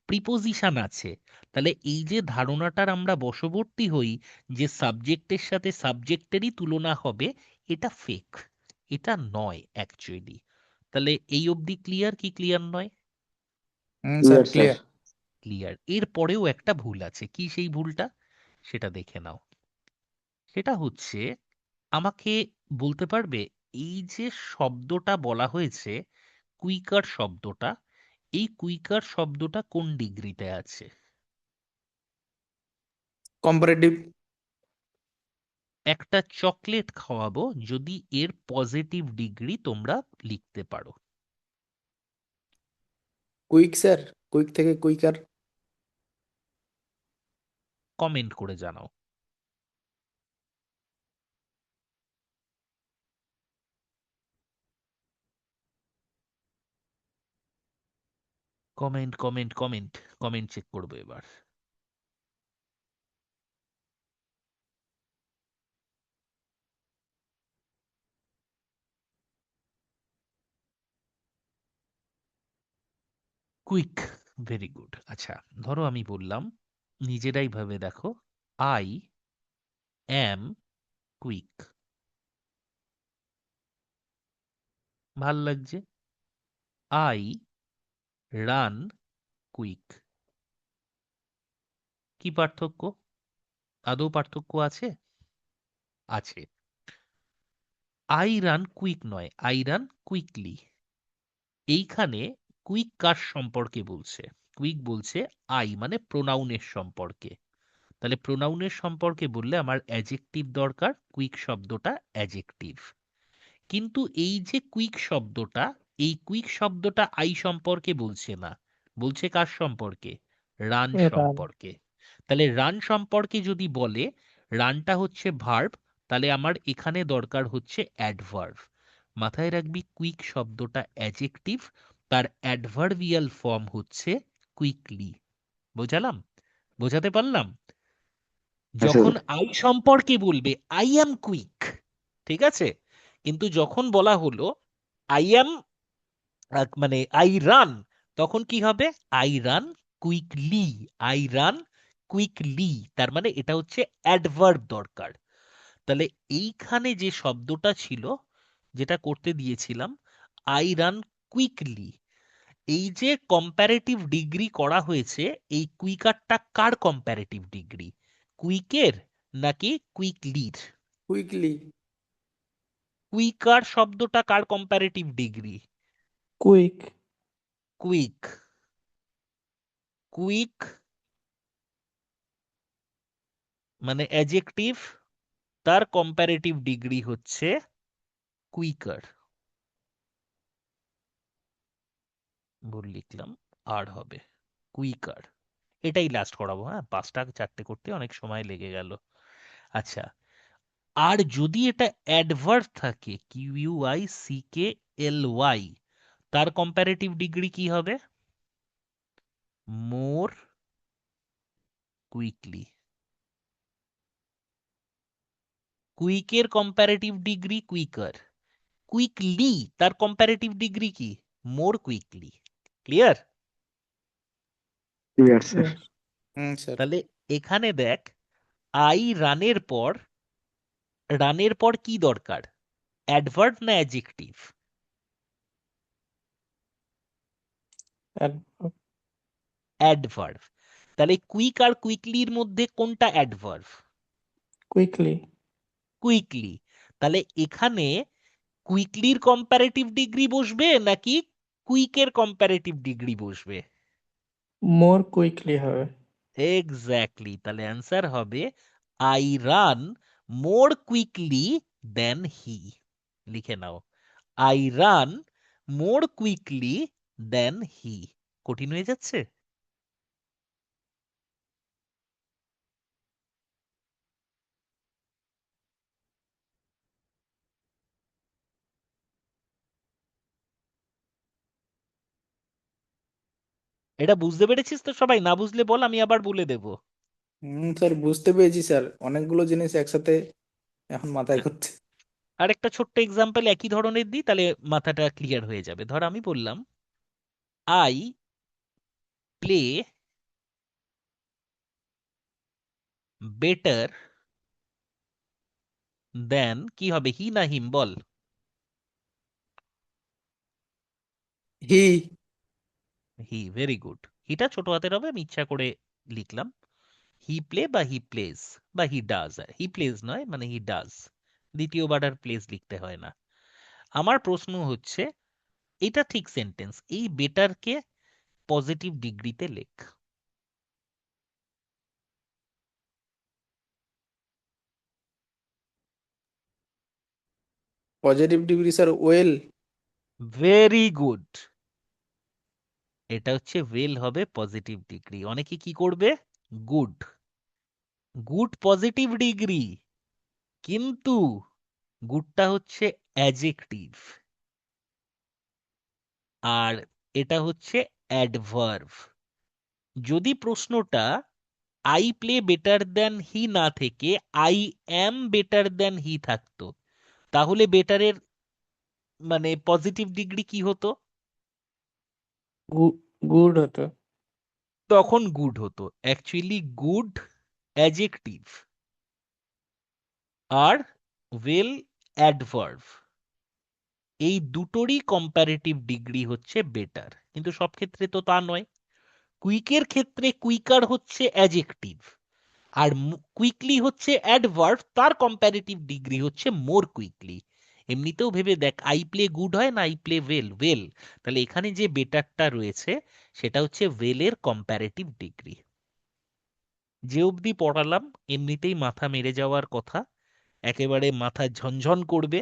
S1: প্রিপোজিশন আছে। তাহলে এই যে ধারণাটার আমরা বশবর্তী হই যে সাবজেক্টের সাথে সাবজেক্টেরই তুলনা হবে, এটা ফেক, এটা নয় অ্যাকচুয়ালি। তাহলে এই অবধি ক্লিয়ার কি ক্লিয়ার নয়?
S6: Sir
S4: clear sir.
S6: Clear.
S1: Clear. এর পরেও একটা ভুল আছে, কি সেই ভুলটা? সেটা দেখে নাও। সেটা হচ্ছে, আমাকে বলতে পারবে এই যে শব্দটা বলা হয়েছে কুইকার শব্দটা, এই কুইকার শব্দটা কোন ডিগ্রিতে আছে?
S6: কম্পারেটিভ।
S1: একটা চকলেট খাওয়াবো যদি এর পজিটিভ ডিগ্রি তোমরা লিখতে পারো।
S6: কুইক স্যার, কুইক থেকে কুইকার।
S1: কমেন্ট করে জানাও। Comment comment comment comment check করবো এবার। কুইক, ভেরি গুড। আচ্ছা, ধরো আমি বললাম, নিজেরাই ভাবে দেখো, আই অ্যাম কুইক। ভাল লাগছে? I run quick. কি পার্থক্য? আদৌ পার্থক্য আছে? আছে। আই রান কুইক নয়, আই রান কুইকলি। এইখানে কুইক কার সম্পর্কে বলছে? কুইক বলছে আই মানে প্রোনাউনের সম্পর্কে। তাহলে প্রোনাউনের সম্পর্কে বললে আমার অ্যাজেক্টিভ দরকার, কুইক শব্দটা অ্যাজেক্টিভ। কিন্তু এই যে কুইক শব্দটা, এই কুইক শব্দটা আই সম্পর্কে বলছে না, বলছে কার সম্পর্কে? Run
S5: run.
S1: সম্পর্কে। তাহলে রান সম্পর্কে যদি বলে, রানটা হচ্ছে ভার্ব, তাহলে আমার এখানে দরকার হচ্ছে অ্যাডভার্ব। মাথায় রাখবি কুইক শব্দটা অ্যাজেক্টিভ, তার অ্যাডভার্বিয়াল ফর্ম হচ্ছে কুইকলি। বোঝালাম? বোঝাতে পারলাম?
S4: হ্যাঁ স্যার।
S1: যখন আই সম্পর্কে বলবে আই অ্যাম কুইক, ঠিক আছে, কিন্তু যখন বলা হলো আই অ্যাম মানে আই রান, তখন কি হবে? I run quickly. I run quickly, তার মানে এটা হচ্ছে অ্যাডভার্ব দরকার। তাহলে এইখানে যে শব্দটা ছিল, যেটা করতে দিয়েছিলাম, আই রান কুইকলি, এই যে কম্প্যারেটিভ ডিগ্রি করা হয়েছে, এই কুইকারটা কার কম্প্যারেটিভ ডিগ্রি? কুইকের নাকি কুইকলির?
S6: কুইকলি।
S1: কুইকার শব্দটা কার comparative degree?
S5: Quick.
S1: Quick. Quick মানে অ্যাডজেক্টিভ, তার কম্প্যারেটিভ ডিগ্রি হচ্ছে কুইকার। ভুল লিখলাম, আর হবে কুইকার। এটাই লাস্ট করাবো, হ্যাঁ, 5টা 4টে করতে অনেক সময় লেগে গেল। আচ্ছা, আর যদি এটা অ্যাডভার্ব থাকে, QUICKLY, তার কম্প্যারেটিভ ডিগ্রি কি হবে? More quickly. কুইকের কম্পারেটিভ ডিগ্রি কুইকার, কুইকলি তার কম্পারেটিভ ডিগ্রি কি? More quickly. Clear?
S4: Clear sir.
S5: Yes.
S6: Sir
S1: তাহলে এখানে দেখ, আই রানের পর কি দরকার? অ্যাডভার্ব না অ্যাডজেক্টিভ?
S5: Adverb.
S1: অ্যাডভার্ব। তাহলে কুইক আর কুইকলির মধ্যে কোনটা অ্যাডভার্ব?
S5: Quickly.
S1: কুইকলি। তাহলে এখানে কুইকলির কম্পারেটিভ ডিগ্রি বসবে নাকি কুইকের কম্পারেটিভ ডিগ্রি বসবে?
S5: More quickly হবে।
S1: এক্স্যাক্টলি। তাহলে অ্যান্সার হবে আই রান মোর কুইকলি দেন হি। লিখে নাও, আই রান মোর কুইকলি দেন হি। কঠিন হয়ে যাচ্ছে? এটা বুঝতে পেরেছিস তো সবাই? না বুঝলে বল, আমি আবার বলে দেব।
S6: স্যার বুঝতে পেরেছি স্যার, অনেকগুলো জিনিস একসাথে এখন মাথায় ঘুরছে।
S1: আর একটা ছোট্ট এক্সাম্পল একই ধরনের দিই, তাহলে মাথাটা ক্লিয়ার হয়ে যাবে। ধর আমি বললাম আই প্লে বেটার দেন, কি হবে? হি না হিম? বল।
S6: হি।
S1: হি, ভেরি গুড। হিটা ছোট হাতের হবে, আমি ইচ্ছা করে লিখলাম। হি প্লে বা হি প্লেজ বা হি ডাজ। হি প্লেজ নয়, মানে হি ডাজ। দ্বিতীয়বার আর প্লেজ লিখতে হয় না। আমার প্রশ্ন হচ্ছে, এটা ঠিক সেন্টেন্স, এই বেটারকে পজিটিভ ডিগ্রিতে লেখ।
S6: Positive degree sir well.
S1: Very good. এটা হচ্ছে ওয়েল হবে পজিটিভ ডিগ্রি। অনেকে কি করবে? গুড। গুড পজিটিভ ডিগ্রি, কিন্তু গুডটা হচ্ছে অ্যাডজেক্টিভ আর এটা হচ্ছে অ্যাডভার্ব। যদি প্রশ্নটা I play better than he না থেকে I am better than he থাকতো, তাহলে বেটারের মানে পজিটিভ ডিগ্রি কি হতো?
S5: Good হতো।
S1: তখন গুড হতো। Actually good adjective are well adverb, এই দুটোরই কম্পারেটিভ ডিগ্রি হচ্ছে বেটার। কিন্তু সব ক্ষেত্রে তো তা নয়। কুইকের ক্ষেত্রে কুইকার হচ্ছে অ্যাডজেক্টিভ আর কুইকলি হচ্ছে অ্যাডভার্ব, তার কম্পারেটিভ ডিগ্রি হচ্ছে মোর কুইকলি। এমনিতেও ভেবে দেখ, আই প্লে গুড হয় না আই প্লে ওয়েল? ওয়েল। তাহলে এখানে যে বেটারটা রয়েছে সেটা হচ্ছে ওয়েলের কম্পারেটিভ ডিগ্রি। যে অবধি পড়ালাম এমনিতেই মাথা মেরে যাওয়ার কথা, একেবারে মাথা ঝনঝন করবে।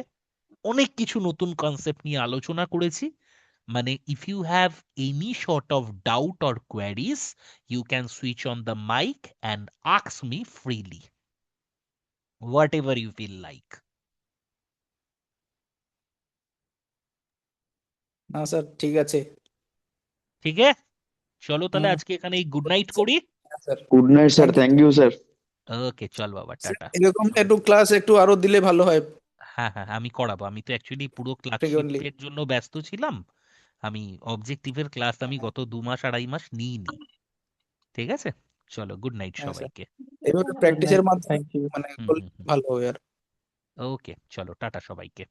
S1: অনেক কিছু নতুন কনসেপ্ট নিয়ে আলোচনা করেছি। মানে if you have any short of doubt or queries, you can switch on the mic and ask me freely whatever you feel like.
S6: না স্যার ঠিক আছে।
S1: ঠিক আছে, চলো তাহলে
S6: হুম
S1: আজকে এখানে গুড নাইট করি।
S6: Sir.
S4: Good night sir,
S6: thank you.
S4: Thank you sir.
S1: Okay, চল বাবা, টাটা।
S6: এরকম
S1: সবাই,
S6: একটু ক্লাস একটু আরো দিলে ভালো হয়।
S1: হ্যাঁ হ্যাঁ, আমি করাবো। আমি তো অ্যাকচুয়ালি পুরো ক্লাস
S6: ফ্রিকোয়েন্টলি।
S1: শিফটের জন্য ব্যস্ত ছিলাম। আমি অবজেক্টিভের ক্লাস আমি গত 2 মাস 2.5 মাস নিইনি। ঠিক আছে, চলো গুড নাইট
S6: হ্যাঁ স্যার,
S1: সবাইকে।
S6: এইভাবে
S5: Good
S6: প্র্যাকটিসের
S5: night.
S6: মাধ্যমে
S5: Thank you.
S6: মানে
S1: হুম
S6: করলে
S1: হুম হুম,
S6: ভালো হবে আর।
S1: ওকে, চলো টাটা সবাইকে।